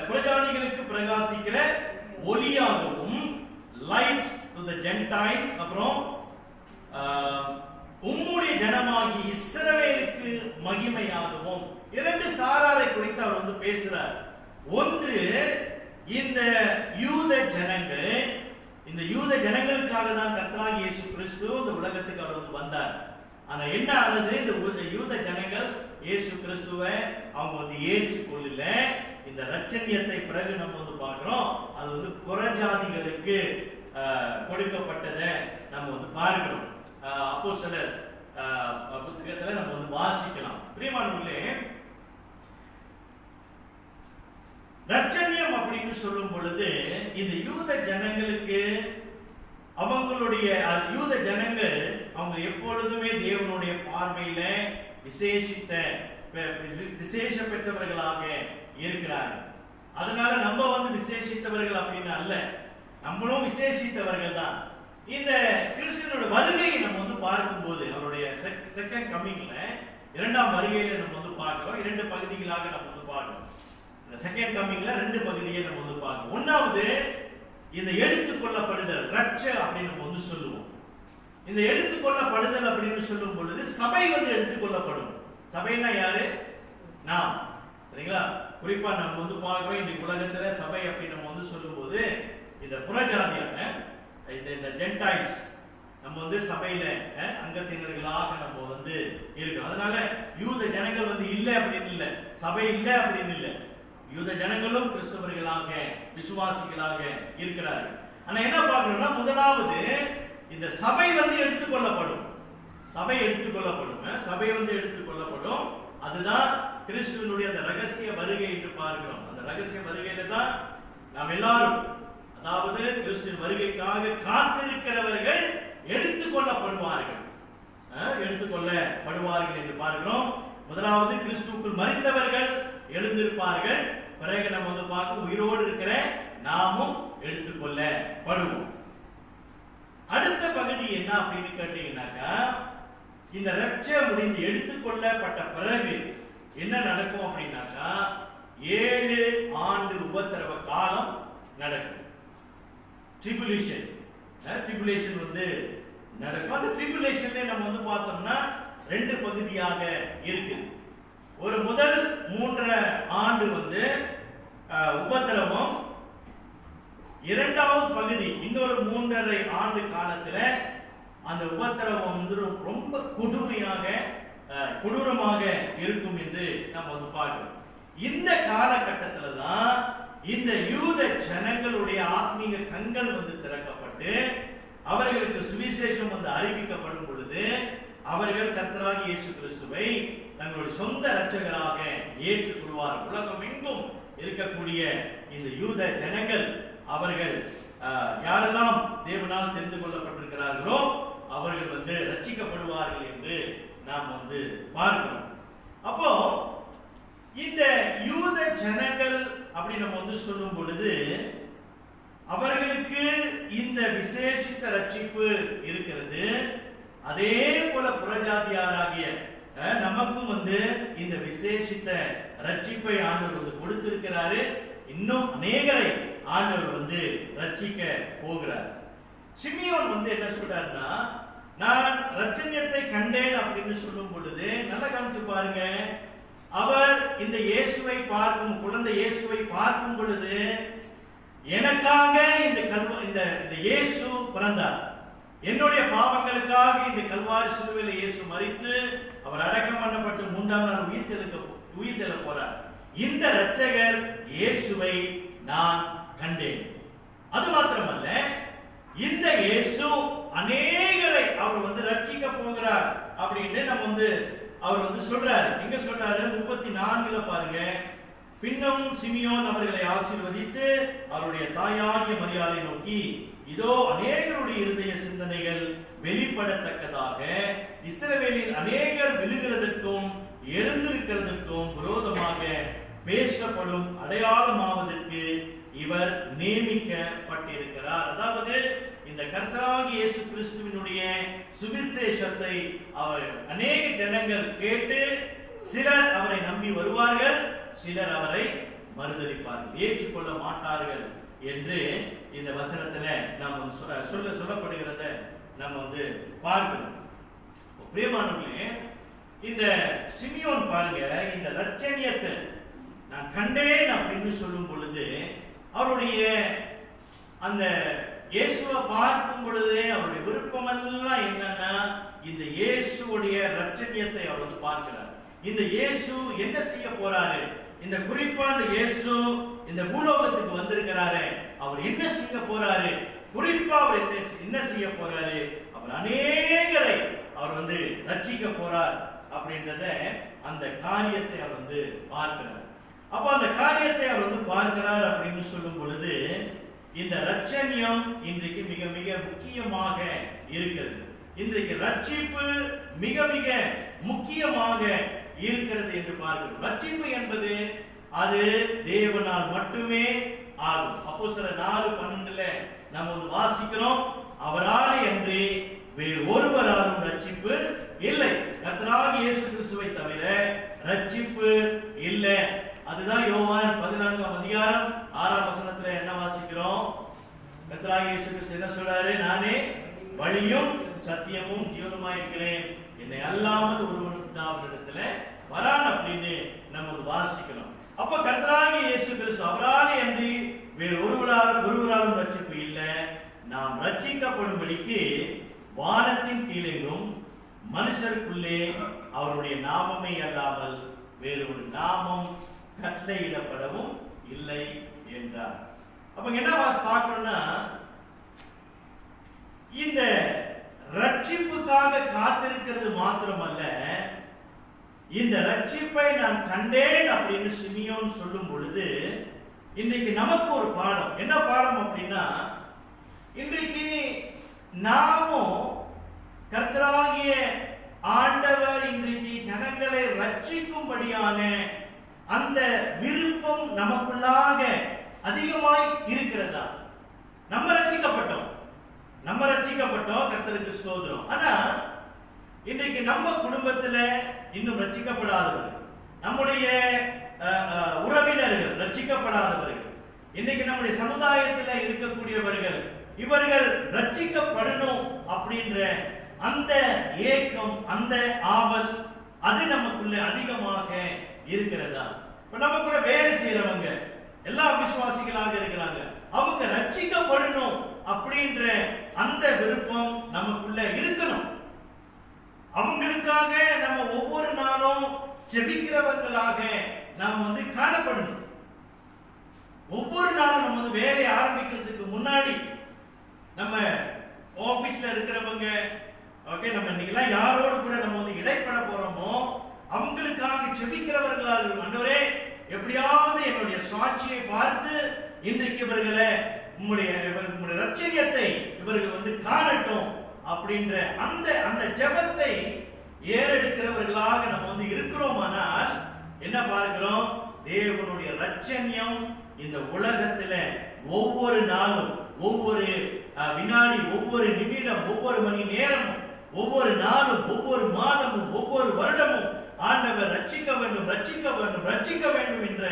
புறஜாதிகளுக்கு பிரகாசிக்கிற ஒளியாகவும், லைட் டு தி ஜென்டைல்ஸ், அப்புறம் உம்முடைய ஜனமாகி இஸ்ரவேலுக்கு மகிமையாகவும், இரண்டு சாராரை குறித்து அவர் பேசுறார். ஒன்று இந்த யூத ஜனங்கள், இந்த யூத ஜனங்களுக்காக தான் கர்த்தராகிய இயேசு கிறிஸ்து இந்த உலகத்துக்கு அவர் வந்தார். ஆனா என்ன ஆனது? இந்த யூத ஜனங்கள் இயேசு கிறிஸ்துவை அவங்க ஏற்றுக்கொள்ளல. இந்த இரட்சணியத்தை பிறகு நம்ம பார்க்கிறோம், அது புறஜாதிகளுக்கு கொடுக்கப்பட்டதை நம்ம பார்க்கிறோம். அப்போஸ்தலர் புத்தகத்துல நம்ம வாசிக்கலாம். பிரியமானவர்களே, இரட்சணியம் அப்படின்னு சொல்லும் பொழுது இந்த யூத ஜனங்களுக்கு அவங்களுடைய யூத ஜனங்கள் அவங்க எப்பொழுதுமே தேவனுடைய பார்வையில விசேஷ பெற்றவர்களாக இருக்கிறார்கள். அதனால நம்ம விசேஷித்தவர்கள் அப்படின்னு அல்ல, நம்மளும் விசேஷித்தவர்கள் தான். இந்த கிறிஸ்துவனோட வருகையை நம்ம பார்க்கும்போது அவருடைய செகண்ட் கம்மிங்ல இரண்டாம் வருகையில நம்ம பார்க்கிறோம். இரண்டு பகுதிகளாக நம்ம பார்க்கிறோம். இந்த செகண்ட் கம்மிங்ல ரெண்டு பகுதியை நம்ம பார்க்கிறோம். ஒன்னாவது இந்த எடுத்துக்கொள்ளப்படுதல் ரட்ச அப்படின்னு நம்ம சொல்லுவோம். இந்த எடுத்துக்கொள்ளப்படுதல் அப்படின்னு சொல்லும் பொழுது சபை எடுத்துக்கொள்ளப்படும். சபைனா யாரு? நாம். சரிங்களா? குறிப்பா நம்ம பார்க்கிறோம் இன்னைக்கு உலகத்துல சபை அப்படின்னு நம்ம சொல்லும்போது இந்த புறஜாதியான இந்த ஜென்டைல்ஸ் நம்ம சபையில அங்கத்தினர்களாக நம்ம இருக்கிறோம். அதனால யூத ஜனங்கள் இல்லை அப்படின்னு இல்லை, சபை இல்லை அப்படின்னு இல்லை. யூத ஜனங்களும் கிறிஸ்தவர்களாக விசுவாசிகளாக இருக்கிறார்கள். ஆனா என்ன பார்க்கிறோம்னா முதலாவது இந்த சபை எடுத்துக்கொள்ளப்படும். சபை எடுத்துக்கொள்ளப்படும். சபை எடுத்துக்கொள்ளப்படும். அதுதான் கிறிஸ்துவனுடைய அந்த ரகசிய வருகை என்று பார்க்கிறோம். அந்த ரகசிய வருகையில தான் நாம் எல்லாரும், அதாவது கிறிஸ்துவின் வருகைக்காக காத்திருக்கிறவர்கள் எடுத்துக்கொள்ளப்படுவார்கள். எடுத்துக்கொள்ளப்படுவார்கள் என்று பார்க்கிறோம். முதலாவது கிறிஸ்துவுக்குள் மரித்தவர்கள் எழுந்திருப்பார்கள். பிறகு நம்ம பார்க்க உயிரோடு இருக்கிற நாமும் எடுத்துக்கொள்ளப்படுவோம். அடுத்த பகுதி என்ன அப்படின்னு கேட்டீங்கன்னாக்கா, இந்த ரட்சை முடிந்து எடுத்துக்கொள்ளப்பட்ட பிறகு என்ன நடக்கும் அப்படின்னாக்கா 7 ஆண்டு உபத்திரவ காலம் நடக்கும். ட்ரிபுலேஷன் நடக்கும். அந்த ட்ரிபுலேஷன்ல நம்ம பார்த்தோம்னா ரெண்டு பகுதியாக இருக்குது. ஒரு முதல் 3 ஆண்டு உபத்திரவம், இரண்டாவது பகுதி இன்னொரு 3.5 ஆண்டு காலத்துல அந்த உபத்திரவம் ரொம்ப கொடூரமாக இருக்கும் என்று நம்ம பார்க்கிறோம். இந்த காலகட்டத்துல தான் இந்த யூத ஜனங்களுடைய ஆத்மீக கண்கள் திறக்கப்பட்டு அவர்களுக்கு சுவிசேஷம் அறிவிக்கப்படும் பொழுது அவர்கள் கர்த்தராகிய இயேசு கிறிஸ்துவை தங்களுடைய சொந்த இரட்சகராக ஏற்றுக்கொள்வார். உலகம் எங்கும் இருக்கக்கூடிய இந்த யூத ஜனங்கள் அவர்கள் யாரெல்லாம் தேவனால் தெரிந்து கொள்ளப்பட்டிருக்கிறார்களோ அவர்கள் ரட்சிக்கப்படுவார்கள் என்று நாம் பார்க்கிறோம். அப்போ இந்த யூத ஜனங்கள் அப்படி நம்ம சொல்லும் பொழுது அவர்களுக்கு இந்த விசேஷித்த ரட்சிப்பு இருக்கிறது. அதே போல புறஜாதியாராகிய நமக்கும் இந்த விசேஷித்த ரட்சிப்பை ஆண்டவர் கொடுத்திருக்கிறாரு. இன்னும் அநேகரை ஆண்டவர் ரட்சிக்க போகிறார். சிமியோன் என்ன சொல்றாருன்னா, நான் ரட்சணியத்தை கண்டேன் அப்படின்னு சொல்லும் பொழுது நல்லா கவனிச்சு பாருங்க. அவர் இந்த இயேசுவை பார்க்கும் குழந்தை இயேசுவை பார்க்கும் பொழுது எனக்காக இந்த இயேசு பிறந்தார், என்னுடைய பாவங்களுக்காக இந்த கல்வாரி சிலுவையில் இயேசு மரித்து அவர் அடக்கம் பண்ணப்பட்டு 3ஆம் நாள் உயிர்த்தெழ போறார். இந்த இரட்சகர் இயேசுவை நான் கண்டேன். அது மாத்திரமல்ல, இந்த இயேசு அநேகரை அவர் ரட்சிக்க போகிறார் அப்படின்னு நம்ம அவர் சொல்றாரு. எங்க சொல்றாரு? 34 பாருங்க. பின்னும் சிமியோன் அவர்களை ஆசீர்வதித்து அவருடைய தாயாகிய மரியாதை நோக்கி, இதோ அநேகருடைய இருதய சிந்தனைகள் வெளிப்படத்தக்கதாக இஸ்ரவேலில் அநேகர் விழுகிறதற்கும் எழுந்திருக்கிறதற்கும் விரோதமாக பேசப்படும் அடையாளமாவதற்கு இவர் நியமிக்கப்பட்டிருக்கிறார். அதாவது இந்த கர்த்தராகிய இயேசு கிறிஸ்துவினுடைய சுவிசேஷத்தை அவர் அநேக ஜனங்கள் கேட்டு சிலர் அவரை நம்பி வருவார்கள், சிலர் அவரை மறுதலிப்பார்கள், ஏற்றுக்கொள்ள மாட்டார்கள் என்று இந்த வசனத்துல நாம் சொல்லப்படுகிறத நம்ம பார்க்கிறோம். பிரியமானவர்களே, இந்த சிமியோன் பாருங்க, இந்த ரட்சணியத்தை நான் கண்டேன் அப்படின்னு சொல்லும் பொழுது அவருடைய அந்த இயேசுவை பார்க்கும் பொழுது அவருடைய விருப்பம் எல்லாம் என்னன்னா இந்த இயேசுடைய ரட்சணியத்தை அவர் பார்க்கிறார். இந்த இயேசு என்ன செய்ய போறாரு, இந்த குறிப்பா இந்த இயேசு இந்த பூலோகத்துக்கு வந்திருக்கிறாரு, அவர் என்ன செய்ய போறாரு, குறிப்பா அவர் என்ன செய்ய போறாரு, அவர் அநேகரை அவர் ரட்சிக்க போறார் அப்படின்றத அந்த காரியத்தை அவர் பார்க்கிறார். அப்ப அந்த காரியத்தை அவர் பார்க்கிறார் அப்படின்னு சொல்லும் பொழுது இந்த ரட்சணியம் இன்றைக்கு மிக மிக முக்கியமாக இருக்கிறது. இன்றைக்கு ரட்சிப்பு மிக மிக முக்கியமாக இருக்கிறது என்று பார்க்கிறோம். ரட்சிப்பு என்பது அது தேவனால் மட்டுமே ஆகும். அப்போஸ்தலர் 4:12 நம்ம வாசிக்கிறோம், அவராலே அன்றி வேறு ஒருவராலும் ரட்சிப்பு இல்லை. கர்த்தராகிய இயேசு கிறிஸ்துவை தவிர ரட்சிப்பு இல்லை. அதுதான் யோவான் 14:6 என்ன வாசிக்கிறோம்? கர்த்தராகிய இயேசு கிறிஸ்து என்ன சொல்றாரு? நானே வழியும் சத்தியமும் ஜீவனுமாய் இருக்கிறேன், என்னை அல்லாமல் ஒருவனும் பிதாவினிடத்துல வரான் அப்படின்னு நம்ம வாசிக்கிறோம். அப்ப கர்த்தராகிய இயேசு கிறிஸ்து அவராலே அன்றி வேறு ஒருவராலும் ரட்சிப்பு இல்லை. நாம் ரட்சிக்கப்படும்படிக்கு வானத்தின் கீழேயும் மனுஷருக்குள்ளே அவருடைய நாமமே அல்லாமல் வேறு ஒரு நாமம் கட்டளையிடப்படவும் இல்லை என்றார். அப்ப என்ன பார்க்கணும்னா, இந்த ரட்சிப்புக்காக காத்திருக்கிறது மாத்திரமல்ல, இந்த ரட்சிப்பை நான் கண்டேன் அப்படின்னு சிமியோன் சொல்லும் பொழுது இன்றைக்கு நமக்கு ஒரு பாடம். என்ன பாடம் அப்படின்னா, இன்றைக்கு நாமும் கர்த்தராகிய ஆண்டவர் இன்றைக்கு ஜனங்களை ரட்சிக்கும்படியான அந்த விருப்பம் நமக்குள்ளாக அதிகமாய் இருக்கிறதா? நம்ம ரட்சிக்கப்பட்டோம், கர்த்தருக்கு ஸ்தோத்திரம். ஆனா இன்றைக்கு நம்ம குடும்பத்துல இன்னும் ரட்சிக்கப்படாதவர்கள், நம்முடைய உறவினர்கள் ரட்சிக்கப்படாதவர்கள், இன்னைக்கு நம்முடைய சமுதாயத்தில் இருக்கக்கூடியவர்கள், இவர்கள் ரட்சிக்கப்படணும் அப்படின்ற அந்த ஏக்கம், அந்த ஆவல் அது நமக்குள்ள அதிகமாக இருக்கிறதா? இப்ப நம்ம கூட வேலை செய்யறவங்க எல்லா விசுவாசிகளாக இருக்கிறாங்க, அவங்க ரட்சிக்கப்படணும் அப்படின்ற அந்த விருப்பம் நமக்குள்ள இருக்கணும். அவங்களுக்காக நம்ம ஒவ்வொரு நாளும் ஜெபிக்கிறவர்களாக நாம் காணப்படணும். ஒவ்வொரு நாளும் நம்ம வேலையை ஆரம்பிக்கிறதுக்கு முன்னாடி நம்ம ஆபீஸ்ல இருக்கிறவங்க, ஓகே, நம்ம இன்னைக்கெல்லாம் யாரோடு கூட நம்ம இடைப்பட போறோமோ அவங்களுக்காக ஜெபிக்கிறவர்களாக இருக்கும். ஆண்டவரே, எப்படியாவது என்னுடைய சாட்சியை பார்த்து இன்றைக்கு இவர்களை உம்முடைய ரட்சணியத்தை இவர்கள் காணட்டும் அப்படின்ற அந்த ஜெபத்தை ஏறெடுக்கிறவர்களாக நம்ம இருக்கிறோமானால் என்ன பார்க்கிறோம்? தேவனுடைய ரட்சணியம் இந்த உலகத்துல ஒவ்வொரு நாளும், ஒவ்வொரு வினாடி, ஒவ்வொரு நிமிடம், ஒவ்வொரு மணி நேரமும், ஒவ்வொரு நாளும், ஒவ்வொரு மாதமும், ஒவ்வொரு வருடமும் ஆண்டவர் ரட்சிக்க வேண்டும், ரட்சிக்க வேண்டும், ரட்சிக்க வேண்டும் என்ற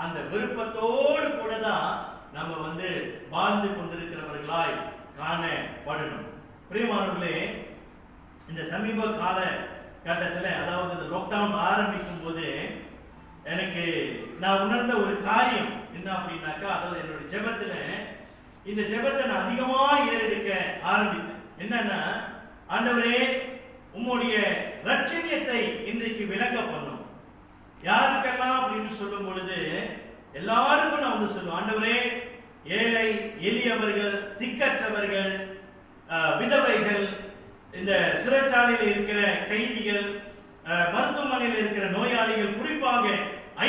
அந்த விருப்பத்தோடு கூட தான் நம்ம வாழ்ந்து கொண்டிருக்கிறவர்களாய் காணப்படணும். பிரியமானவர்களே, இந்த சமீப கால கட்டத்தில், அதாவது இந்த லாக்டவுன் ஆரம்பிக்கும் போது எனக்கு நான் உணர்ந்த ஒரு காரியம் என்ன அப்படின்னாக்கா, அதாவது என்னுடைய ஜெபத்துல இந்த ஜெபத்தை நான் அதிகமா ஏறெடுக்க ஆரம்பித்தேன். என்னன்னா, ஆண்டவரே, உம்முடைய ரட்சணியத்தை இன்றைக்கு விளங்க பண்ணும். யாருக்கெல்லாம் அப்படின்னு சொல்லும் பொழுது எல்லாருக்கும் நான் சொல்லுவேன், ஆண்டவரே, ஏழை எளியவர்கள், திக்கற்றவர்கள், விதவைகள், இந்த சிறைச்சாலையில் இருக்கிற கைதிகள், மருத்துவமனையில் இருக்கிற நோயாளிகள், குறிப்பாக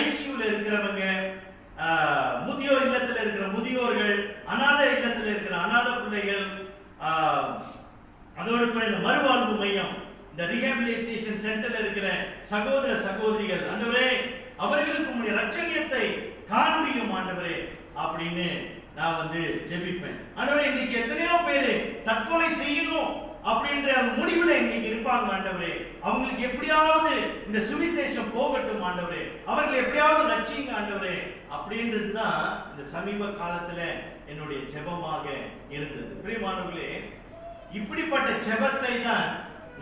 ஐசியூல இருக்கிறவங்க, முதியோர் இல்லத்தில் இருக்கிற முதியோர்கள், அநாத இல்லத்தில் இருக்கிற அநாத பிள்ளைகள், அதோடு கூட இந்த மறுவாழ்வு மையம், இந்த ரீஹாபிலிட்டேஷன் சென்டர்ல இருக்கிற சகோதர சகோதரிகள், ஆண்டவரே, அவர்களுக்கு உங்களுடைய ரட்சணியத்தை காண்பியும் ஆண்டவரே அப்படின்னு நான் ஜெபிப்பேன். ஆண்டவரே, இன்னைக்கு எத்தனையோ பேரு தற்கொலை செய்யணும் அப்படின்ற முடிவுல இன்னைக்கு இருப்பாங்க. ஆண்டவரே, அவங்களுக்கு எப்படியாவது இந்த சுவிசேஷம் போகட்டும் ஆண்டவரே, அவர்கள் எப்படியாவது ரட்சிங்க ஆண்டவரே அப்படின்றதுதான் இந்த சமீப காலத்துல என்னுடைய ஜெபமாக இருந்தது. பிரியமானவர்களே, இப்படிப்பட்ட ஜெபத்தை தான்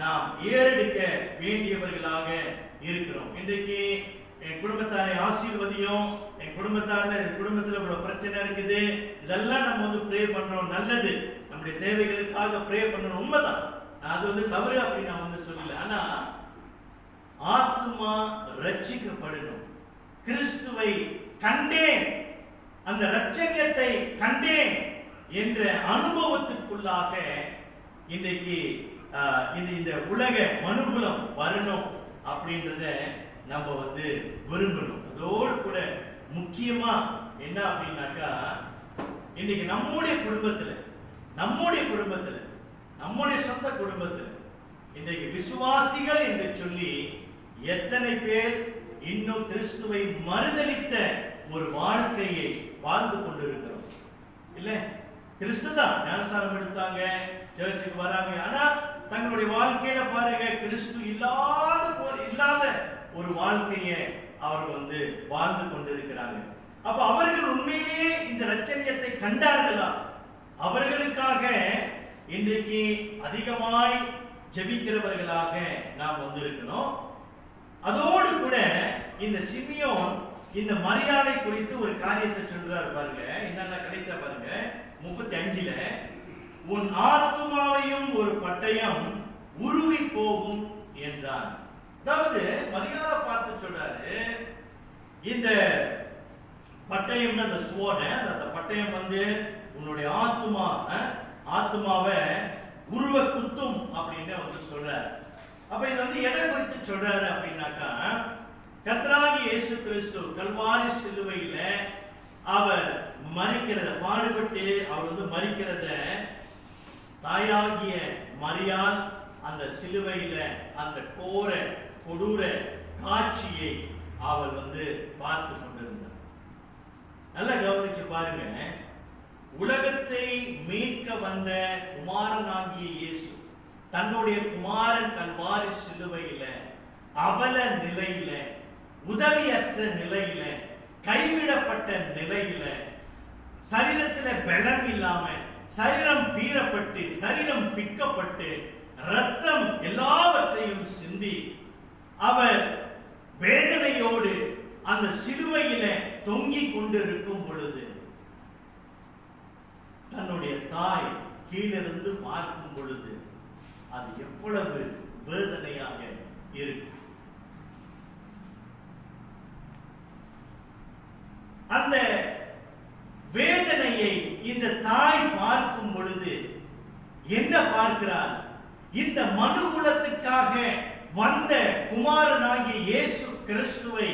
நாம் ஏறெடுக்க வேண்டியவர்களாக இருக்கிறோம். இன்றைக்கு என் குடும்பத்தாரை ஆசீர்வதியும், என் குடும்பத்துல இவ்வளவு பிரச்சனை இருக்குது, இதெல்லாம் நம்ம ப்ரே பண்றோம், நல்லது, நம்முடைய தேவைகளுக்காக ப்ரே பண்ணணும், உண்மைதான், அது தவறு அப்படின்னு நான் சொல்லல. ஆனா ஆத்துமா ரட்சிக்கப்படணும். கிறிஸ்துவை கண்டேன், அந்த ரட்சணியத்தை கண்டேன் என்ற அனுபவத்துக்குள்ளாக இன்றைக்கு இந்த உலக மனுகுலம் வரணும் அப்படின்றத நம்ம விரும்பணும். அதோடு கூட முக்கியமா என்ன அப்படின்னாக்கா, இன்னைக்கு நம்முடைய குடும்பத்துல நம்முடைய சொந்த குடும்பத்துல இன்றைக்கு விசுவாசிகள் என்று சொல்லி எத்தனை பேர் இன்னும் கிறிஸ்துவை மறுதலித்த ஒரு வாழ்க்கையை வாழ்ந்து கொண்டிருக்கிறோம். இல்ல, கிறிஸ்து தான் ஞானஸ்தானம் எடுத்தாங்க, சர்ச்சுக்கு வராங்க, ஆனா தங்களுடைய வாழ்க்கையில பாருங்க கிறிஸ்து இல்லாத ஒரு வாழ்க்கையை அவர்கள் வாழ்ந்து கொண்டிருக்கிறாங்க. அப்ப அவர்கள் உண்மையிலேயே இந்த ரட்சணியத்தை கண்டார்களா? அவர்களுக்காக இன்றைக்கு அதிகமாய் ஜெபிக்கிறவர்களாக நாம் வந்திருக்கணும். அதோடு கூட இந்த சிமியோன் இந்த மரியாதை குறித்து ஒரு காரியத்தை சொல்றாரு பாருங்க. என்னென்ன கிடைச்சா பாருங்க. 35ல உன் ஆத்துமாவையும் ஒரு பட்டயம் உருவி போகும் என்றான். அதாவது மரியாதை பார்த்து சொல்றாரு, இந்த பட்டயம் அந்த சுவட, அந்த பட்டயம் உன்னுடைய ஆத்துமாவை உருவ குத்தும் அப்படின்னு சொல்றாரு. அப்ப இது எதை குறித்து சொல்றாரு அப்படின்னாக்கா, கர்த்தராகிய இயேசு கிறிஸ்து கல்வாரி சிலுவையில அவர் மரிக்கிறத பாடுபட்டு அவர் மரிக்கிறத தாயாகிய மரியாள் அந்த சிலுவையில அந்த கொடூர காட்சியை அவள் பார்த்து கொண்டிருந்தார். நல்லா கவனிச்சு பாருங்க. உலகத்தை மீட்க வந்த குமாரனாகிய இயேசு தன்னுடைய குமாரன் கல்வாரி சிலுவையில அவல நிலையில, உதவியற்ற நிலையில, கைவிடப்பட்ட நிலையில, சரீரத்துல பலம் இல்லாம, சரீரம் பீறப்பட்டு, சரீரம் பிக்கப்பட்டு, ரத்தம் எல்லாவற்றையும் சிந்தி அவர் வேதனையோடு அந்த சிலுவையில தொங்கிக் கொண்டிருக்கும் பொழுது தன்னுடைய தாய் கீழிருந்து பார்க்கும் பொழுது அது எவ்வளவு வேதனையாக இருக்கு. அந்த வேதனையை இந்த தாய் பார்க்கும் பொழுது என்ன பார்க்கிறார்? இந்த மனுகுலத்துக்காக வந்த குமாரனாகிய இயேசு கிறிஸ்துவை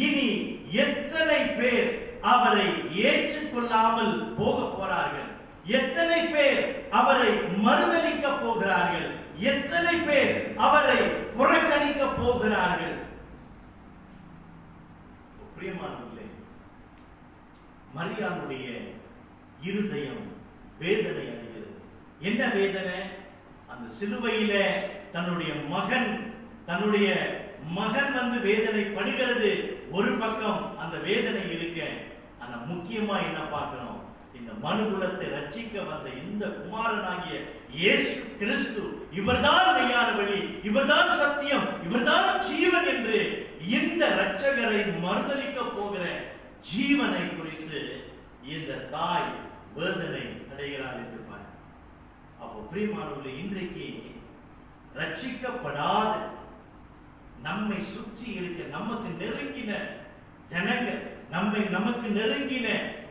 இனி எத்தனை பேர் அவரை ஏற்றுக்கொள்ளாமல் போக போறார்கள்? எத்தனை பேர் அவரை மறுதலிக்க போகிறார்கள்? எத்தனை பேர் அவரை புறக்கணிக்க போகிறார்கள்? பிரியமானவர்களே, மரியாளுடைய இருதயம் வேதனை அடைகிறது. என்ன வேதனை? அந்த சிலுவையில தன்னுடைய மகன் வேதனைப்படுகிறது. ஒரு பக்கம் அந்த வேதனை இருக்க, ஆனா முக்கியமா என்ன பார்க்கணும்? இந்த மனுகுலத்தை ரட்சிக்க வந்த இந்த குமாரனாகிய இயேசு கிறிஸ்து இவர்தான் மெய்யான வழி, இவர்தான் சத்தியம், இவர்தான் ஜீவன் என்று இந்த இரட்சகரை மறுதலிக்க போகிற ஜீவனை குறித்து இந்த தாய் வேதனை அடைகிறார் என்று பாருங்க. அப்போ பிரியமானவர்களே, இன்றைக்கு ரட்சிக்கப்படாத நம்மை சுற்றி இருக்க நமக்கு நெருங்கின ஜனங்கள், நமக்கு நெருங்கின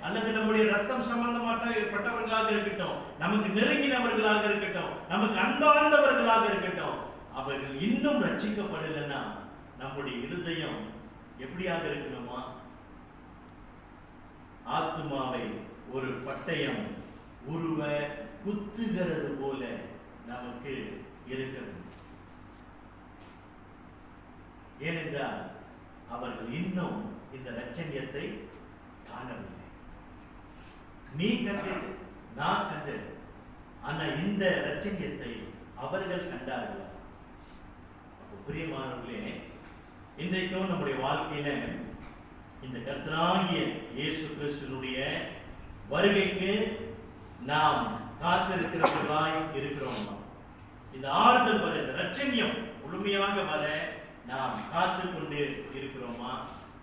அல்லது நம்முடைய ரத்தம் சம்பந்தப்பட்டவர்களாக இருக்கட்டும், நமக்கு நெருங்கினவர்களாக இருக்கட்டும், நமக்கு அன்பார்ந்தவர்களாக இருக்கட்டும், அவர்கள் இன்னும் ரட்சிக்கப்படலைன்னா நம்முடைய இருதயம் எப்படியாக இருக்கணுமா? ஆத்துமாவை ஒரு பட்டயம் உருவ குத்துகிறது போல நமக்கு இருக்கிறது. ஏனென்றால் அவர்கள் இன்னும் இந்த ரட்சணியத்தை காணவில்லை. நீ கண்டது, நான் கண்டது, ஆனா இந்த ரட்சணியத்தை அவர்கள் கண்டார்கள். பிரியமானவர்களே, இன்றைக்கும் நம்முடைய வாழ்க்கையில இந்த கர்த்தராகிய இயேசு கிறிஸ்துவினுடைய வருகைக்கு நாம் காத்திருக்கிறவர்களாய் இருக்கிறோம். இந்த ஆறுதல் வர, இந்த ரட்சணியம் முழுமையாக வர நாம் காத்து கொண்டு இருக்கிறோமா?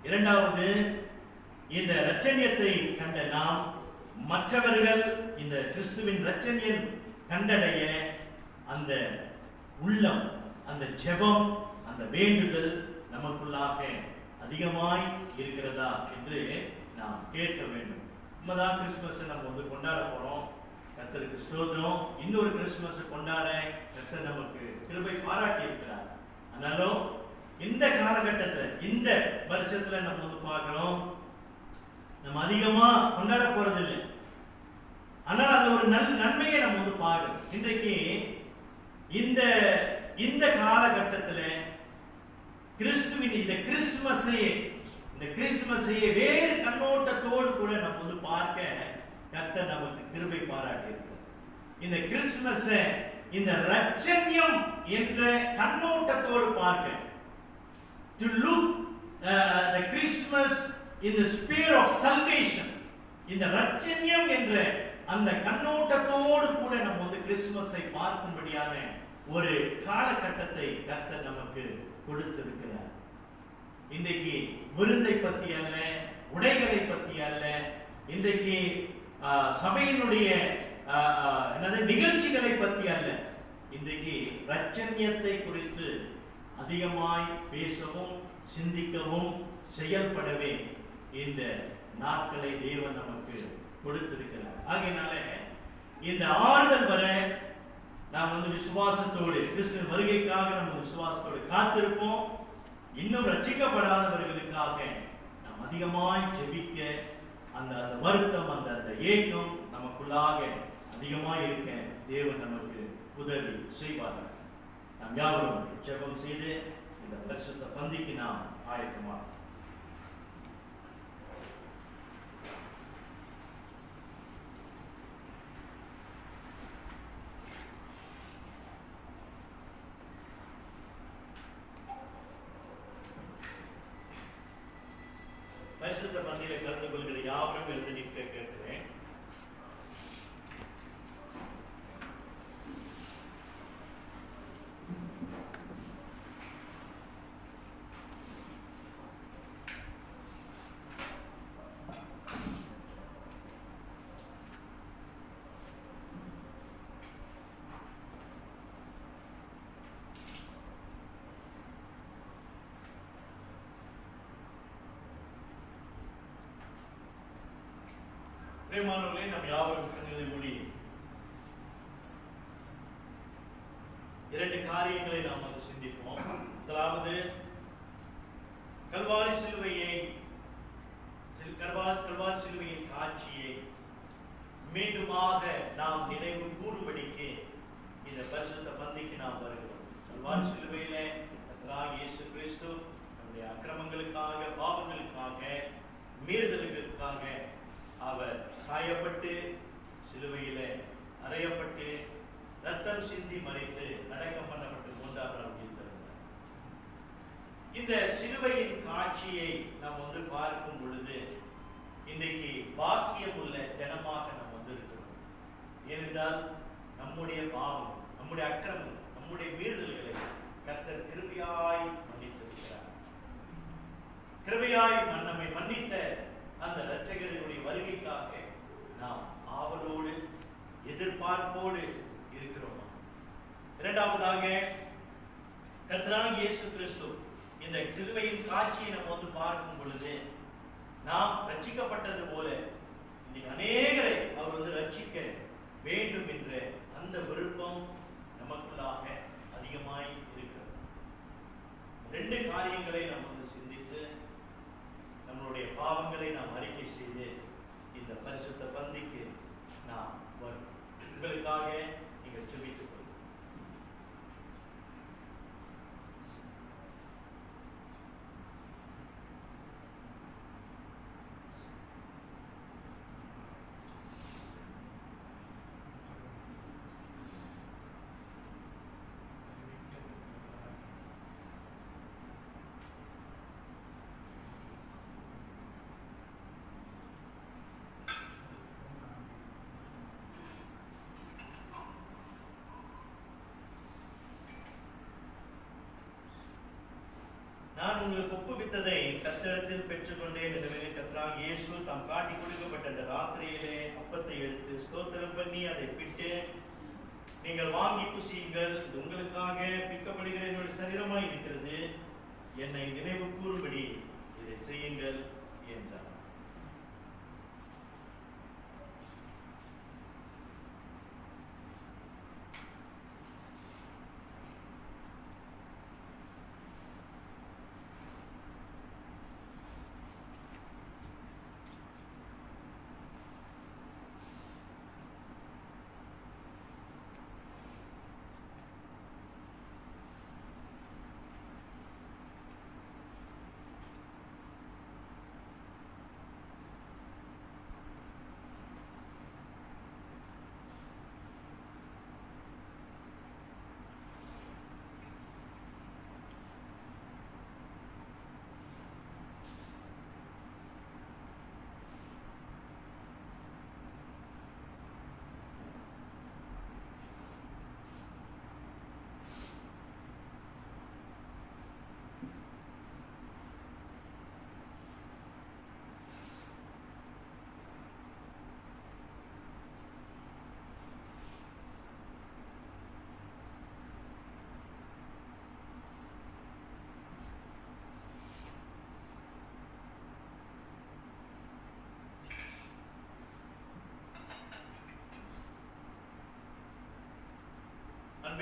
இரண்டாவது, இந்த ரட்சணியத்தை கண்ட நாம் மற்றவர்கள் இந்த கிறிஸ்துவின் ரட்சணியம் கண்டடைய அந்த உள்ளம், அந்த ஜெபம், அந்த வேண்டுதல் நமக்குள்ளாக அதிகமாய் இருக்கிறதா என்று நாம் கேட்க வேண்டும். உண்மைதான், கிறிஸ்துமஸ் நம்ம கொண்டாட போறோம். கர்த்தருக்கு ஸ்தோத்திரம். இன்னொரு கிறிஸ்துமஸ் கொண்டாட கர்த்தர் நமக்கு கிருபை பாராட்டி இருக்கிறார். ஆனாலும் இந்த காலகட்டத்தில், இந்த வருஷத்துல நம்ம பார்க்கிறோம், நம்ம அதிகமா கொண்டாட போறது இல்லை. நன்மையை நம்ம வந்து பார்க்கணும். இன்றைக்கு இந்த இந்த காலகட்டத்தில் கிறிஸ்துவின் இந்த கிறிஸ்துமஸையே வேறு கண்ணோட்டத்தோடு கூட நம்ம வந்து பார்க்க கர்த்தர் நமக்கு கிருபை பாராட்டி இருக்கிறார். இந்த கிறிஸ்துமஸ் இந்த ரட்சண்யம் என்ற கண்ணோட்டத்தோடு பார்க்க, to look the Christmas in the sphere of salvation, இந்த ரட்சண்யம் என்ற அந்த கண்ணோட்டத்தோடு கூட நம்ம வந்து கிறிஸ்துமஸை பார்க்கும்படியான ஒரு காலகட்டத்தை கர்த்தர் நமக்கு கொடுத்திருக்கிறார். இன்றைக்கு விருந்தை பத்தி அல்ல, உடைகளை பத்தி அல்ல, இன்றைக்கு சபையினுடைய நிகழ்ச்சிகளை பத்தி அல்ல, இன்றைக்கு ரட்சண்யத்தை குறித்து அதிகமாய் பேசவும் சிந்திக்கவும் செயல்படவே இந்த நாட்களை தேவன் நமக்கு கொடுத்திருக்கிறார். ஆகையினால இந்த ஆறுதல் வர நாம் வந்து விசுவாசத்தோடு கிறிஸ்துவின் வருகைக்காக நம்ம விசுவாசத்தோடு காத்திருப்போம். இன்னும் ரட்சிக்கப்படாதவர்களுக்காக நாம் அதிகமாய் ஜெபிக்க, அந்த வருத்தம் அந்த ஏக்கம் நமக்குள்ளாக அதிகமாய் இருக்க தேவன் நமக்கு உதவி செய்வார்கள். நாம் யாவரும் ஜெபம் செய்து இந்த பரிசுத்த பந்திக்கு நாம் ஆயத்தமாக பரிசுத்த பந்தியில கலந்து கொள்கிற யாவரும் எழுந்து நிற்க கேட்கிறேன். பிரியமானவர்களே, நாம் யாவரும் கண்களை மூடி இரண்டு காரியங்களை நாம் வந்து சிந்திப்போம். முதலாவது, கல்வாரி சிலுவையின் காட்சியை மீண்டுமாக நாம் நினைவு கூறும்படிக்கு இந்த பரிசுத்த பந்திக்கு நாம் வருகிறோம். கல்வாரி சிலுவையிலே கர்த்தராகிய இயேசு கிறிஸ்து நம்முடைய அக்கிரமங்களுக்காக, பாவங்களுக்காக, மீறுதல்களுக்காக அவர் காயப்பட்டு சிலுவையில அறையப்பட்டு ரத்தம் சிந்தி மறித்து அடக்கம் பண்ணப்பட்டு மூன்றாம் நாள் உயிர்த்தெழுந்தார். இந்த சிலுவையின் காட்சியை நாம் வந்து பார்க்கும் பொழுது இன்றைக்கு பாக்கியம் உள்ள ஜனமாக நாம் வந்து இருக்கிறோம். ஏனென்றால் நம்முடைய பாவம், நம்முடைய அக்கிரமம், நம்முடைய மீறுதல்களை கர்த்தர் கிருபையாய் மன்னித்திருக்கிறார். கிருபையாய் நம்மை மன்னித்த அந்த இரட்சகருடைய வருகைக்காக நாம் ஆவலோடு எதிர்பார்ப்போடு இருக்கிறோம். இரண்டாவதாக, கர்த்தராகிய இயேசு கிறிஸ்து இந்த சிலுவையின் காட்சியை நம்ம வந்து பார்க்கும் பொழுது நாம் ரட்சிக்கப்பட்டது போல இன்னைக்கு அநேகரை அவர் வந்து ரட்சிக்க வேண்டும் என்ற அந்த விருப்பம் நமக்குள்ளாக அதிகமாய் இருக்கிறது. ரெண்டு காரியங்களை நாம் வந்து சிந்தித்து நம்மளுடைய பாவங்களை நாம் அறிக்கை செய்து இந்த பரிசுத்த பந்திக்கு நாம் வரும். உங்களுக்காக நீங்கள் ஜெபித்துக் கொள்ளுங்கள். நான் உங்களுக்கு ஒப்புவித்ததை கர்த்தரிடத்தில் பெற்றுக்கொண்டேன். எனவே கர்த்தராகிய இயேசு தாம் காட்டி கொடுக்கப்பட்ட அந்த ராத்திரியிலே அப்பத்தை எடுத்து ஸ்தோத்திரம் பண்ணி அதை பிட்டு, நீங்கள் வாங்கி புசியுங்கள், இது உங்களுக்காக பிற்கப்படுகிற என்னுடைய சரீரமாய் இருக்கிறது, என்னை நினைவு கூறும்படி இதை செய்யுங்கள் என்றார்.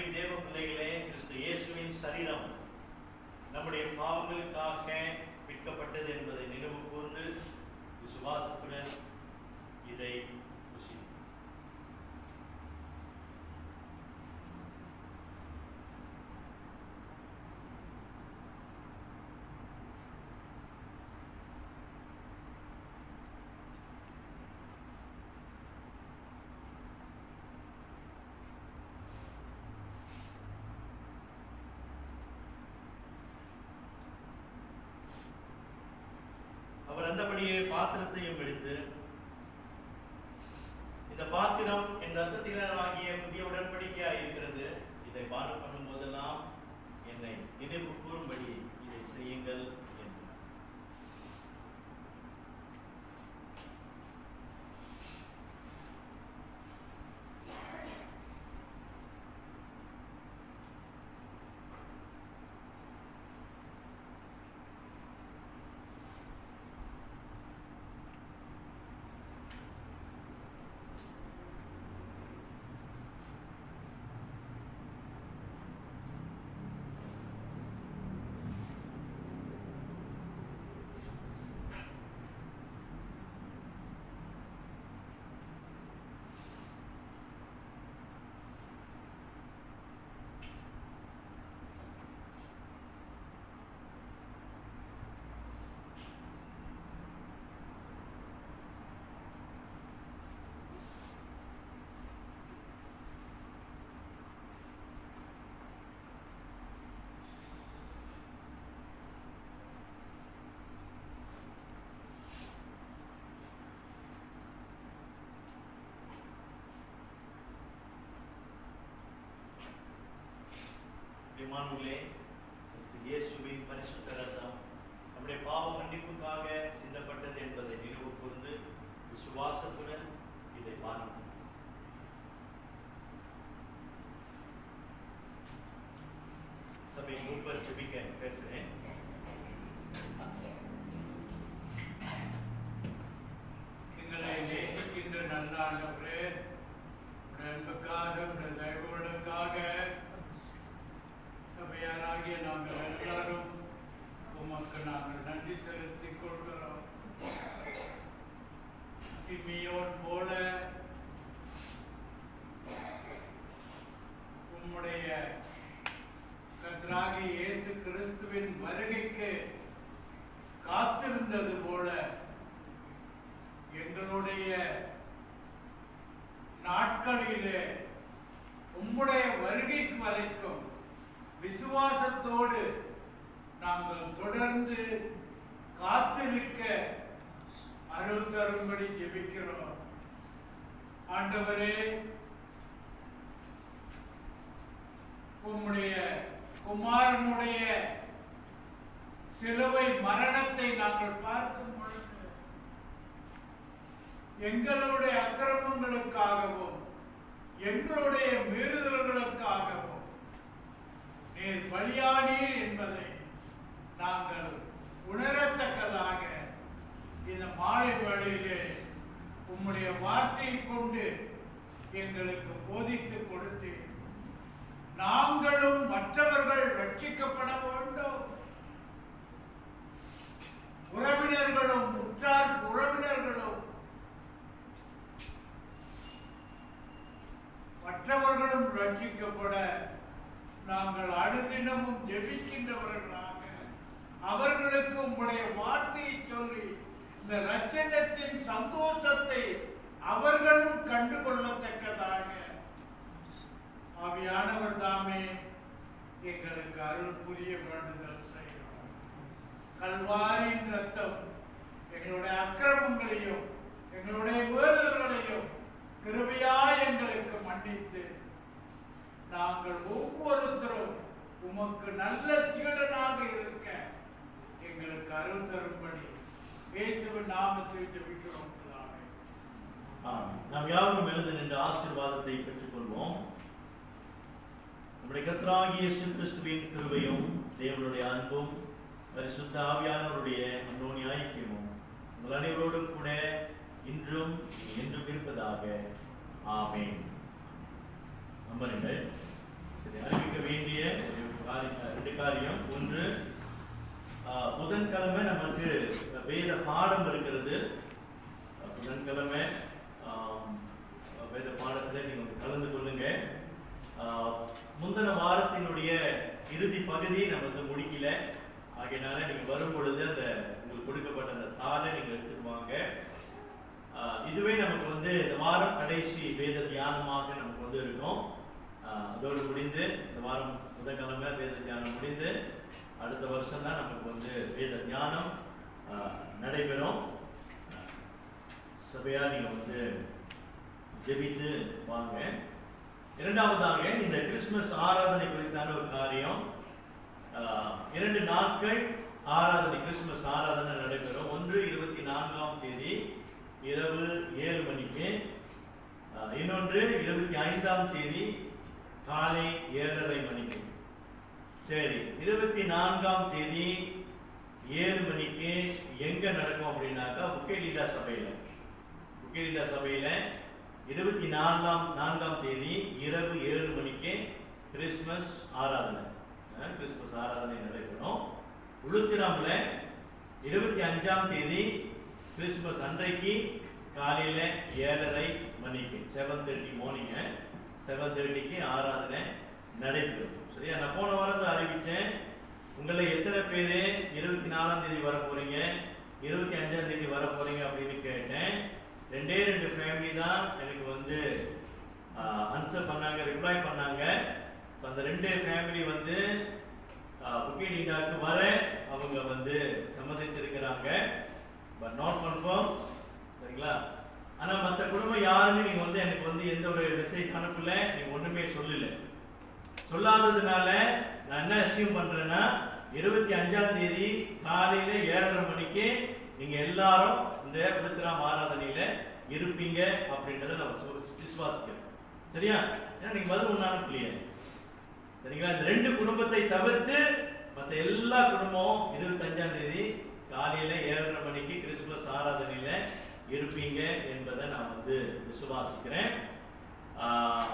அன்பின் தேவ பிள்ளைகளே, கிறிஸ்து இயேசுவின் சரீரம் நம்முடைய பாவங்களுக்காக விற்கப்பட்டது என்பதை நினைவு கூர்ந்து விசுவாசத்துடன் இதை புசிப்போம். அவர் அந்தபடியே பாத்திரத்தையும் எடுத்து, இந்த பாத்திரம் என் ரத்தத்தினாலாகிய புதிய உடன்படிக்கையாய் இருக்கிறது, இதை பானம் பண்ணும் போதெல்லாம் என்னை நினைவு கூறும்படி இதை செய்யுங்கள் என்றார். பிரியமானவர்களே, கிறிஸ்து இயேசுவின் பரிசுத்த ரத்தம் நம்முடைய பாவ மன்னிப்புக்காக சிந்தப்பட்டது என்பதை நினைவு கூர்ந்து விசுவாசத்துடன் இதை பானம் பண்ணுவோம். சபை மூப்பர் ஜெபிக்க கேட்கிறேன். எங்களை நேசிக்கின்ற நல்லாண்டவரே, அன்புக்காக தயவுகளுக்காக சபையாராகிய நாங்கள் எல்லாரும் உமக்கு நாங்கள் நன்றி செலுத்திக் கொள்கிறோம். சிமியோன் போல உம்முடைய கர்த்தராகிய இயேசு கிறிஸ்துவின் வருகைக்கு காத்திருந்தது போல எங்களுடைய நாட்களிலே உம்முடைய வருகைக்கு வரைக்கும் விசுவாசத்தோடு நாங்கள் தொடர்ந்து காத்திருக்க அருள் தரும்படி ஜெபிக்கிறோம். ஆண்டவரே, உம்முடைய குமாரனுடைய சிலுவை மரணத்தை நாங்கள் பார்க்கும் பொழுது எங்களுடைய அக்கிரமங்களுக்காகவும் எங்களுடைய மீறுதல்களுக்காகவும் நீர் பலியானீர் என்பதை நாங்கள் உணரத்தக்கதாக இந்த மாலை வேளையிலே உம்முடைய வார்த்தையை கொண்டு எங்களுக்கு போதித்து கொடுத்து நாங்களும் மற்றவர்கள் ரட்சிக்கப்பட வேண்டும், உறவினர்களும் உற்றார் உறவினர்களும் மற்றவர்களும் ரட்சிக்கப்பட நாங்கள் அனுதினமும் ஜெபிக்கின்றவர்களாக அவர்களுக்கு உங்களுடைய வார்த்தையை சொல்லி இந்த ரட்சணத்தின் சந்தோஷத்தை அவர்களும் கண்டுகொள்ளத்தக்கதாக ஆவியானவர் தாமே எங்களுக்கு அருள் புரிய வேண்டுதல் செய்கிறோம். கல்வாரியின் ரத்தம் எங்களுடைய அக்கிரமங்களையும் எங்களுடைய வேறுதல்களையும் கிருபையாய் எங்களுக்கு மன்னித்து நாங்கள் ஒவ்வொருத்தரும் உமக்கு நல்ல சீடனாக இருக்க எங்களுக்கு அருள் தரும்படி இயேசுவின் நாமத்தில் ஜெபிக்கிறோம். நாம் யாரும் எழுந்து நின்ற ஆசீர்வாதத்தை பெற்றுக் கொள்வோம். நம்முடைய கர்த்தராகிய இயேசு கிறிஸ்துவின் கிருபையும் தேவனுடைய அன்பும் பரிசுத்த ஆவியானவருடைய அன்யோன்ய ஐக்கியமும் உங்கள் அனைவரோடும் கூட இன்றும் என்றும் இருப்பதாக. ஆமென். நம்புங்கள். சரியா? வந்து இந்த வாரம் கடைசி வேத தியானமாக நமக்கு வந்து இருக்கும். அதோடு முடிந்து இந்த வாரம் புதன்கிழமை வேத தியானம் முடிந்து அடுத்த வருஷம் தான் நமக்கு வந்து வேத தியானம் நடைபெறும். சபையா நீங்க வந்து ஜெபித்து வாங்க. இரண்டாவதாக இந்த கிறிஸ்துமஸ் ஆராதனை குறித்தான ஒரு காரியம். 2 நாட்கள் ஆராதனை, கிறிஸ்துமஸ் ஆராதனை நடைபெறும். ஒன்று 24ஆம் தேதி இரவு 7 மணிக்கு, இன்னொன்று 25ஆம் தேதி காலை 7:30 மணிக்கு. சரி, 24ஆம் தேதி 7 மணிக்கு எங்க நடக்கும் அப்படின்னாக்கா புக்கேலீடா சபையில. புக்கேலீடா சபையில 24ஆம் தேதி இரவு 7 மணிக்கு கிறிஸ்துமஸ் ஆராதனை நடைபெறும். உளுத்திராம்ல 25ஆம் தேதி கிறிஸ்துமஸ் அன்றைக்கு காலையில 7:30 மணிக்கு 7:30 மார்னிங் 7:30க்கு ஆராதனை நடைபெறும். சரியா? நான் போன வாரம் அறிவிச்சேன், உங்களை எத்தனை பேரு 24ஆம் தேதி வர போறீங்க, 25ஆம் தேதி வர போறீங்க அப்படின்னு கேட்டேன். 2 ஃபேமிலி தான் எனக்கு வந்து ஆன்சர் பண்ணாங்க, ரிப்ளை பண்ணாங்க. அந்த 2 ஃபேமிலி வந்து புக்கேலீடாக்கு வர அவங்க வந்து சம்மதித்திருக்கிறாங்க. But not confirm. சரிங்களா? ஆனா மற்ற குடும்பம் யாருமே நீங்க வந்து எனக்கு வந்து எந்த ஒரு மெசேஜ் அனுப்பல, நீங்க ஒண்ணுமே சொல்லல. சொல்லாததுனால நான் என்ன அசியூம் பண்றேன்னா 25ஆம் தேதி காலையில 7:30 மணிக்கு நீங்க எல்லாரும் இந்த உளுத்திராம் ஆராதனையில இருப்பீங்க அப்படின்றத நான் விசுவாசிக்கிறேன். சரியா? ஏன்னா நீங்க பதில் ஒன்னாலும் கிளியர். சரிங்களா? இந்த 2 குடும்பத்தை தவிர்த்து மற்ற எல்லா குடும்பமும் 25ஆம் தேதி காலையில 7:30 மணிக்கு கிறிஸ்துமஸ் ஆராதனையில இருப்பீங்க என்பதை நான் வந்து விசுவாசிக்கிறேன்.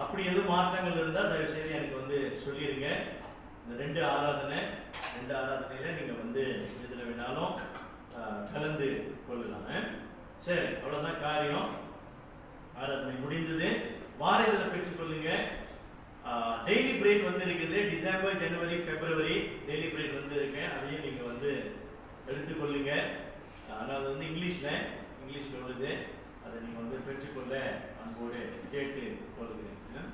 அப்படி எதுவும் மாற்றங்கள் இருந்தால் தயவு செய்து எனக்கு வந்து சொல்லிருங்க. இந்த 2 ஆராதனையில நீங்க வந்து எதுல வேணாலும் கலந்து கொள்ளலாம். சரி, அவ்வளவுதான் காரியம். ஆராதனை முடிந்தது. வார இதில் பெற்றுக்கொள்ளுங்க. டெய்லி பிரேக் வந்து இருக்குது. டிசம்பர், ஜனவரி, பிப்ரவரி டெய்லி பிரேக் வந்து இருக்கேன். அதையும் நீங்க வந்து எடுத்துக்கொள்ளுங்க. ஆனால் அது வந்து இங்கிலீஷ்ல உள்ளது. அதை நீங்க வந்து பெற்றுக்கொள்ள அன்போடு கேட்டு கொள்கிறேன்.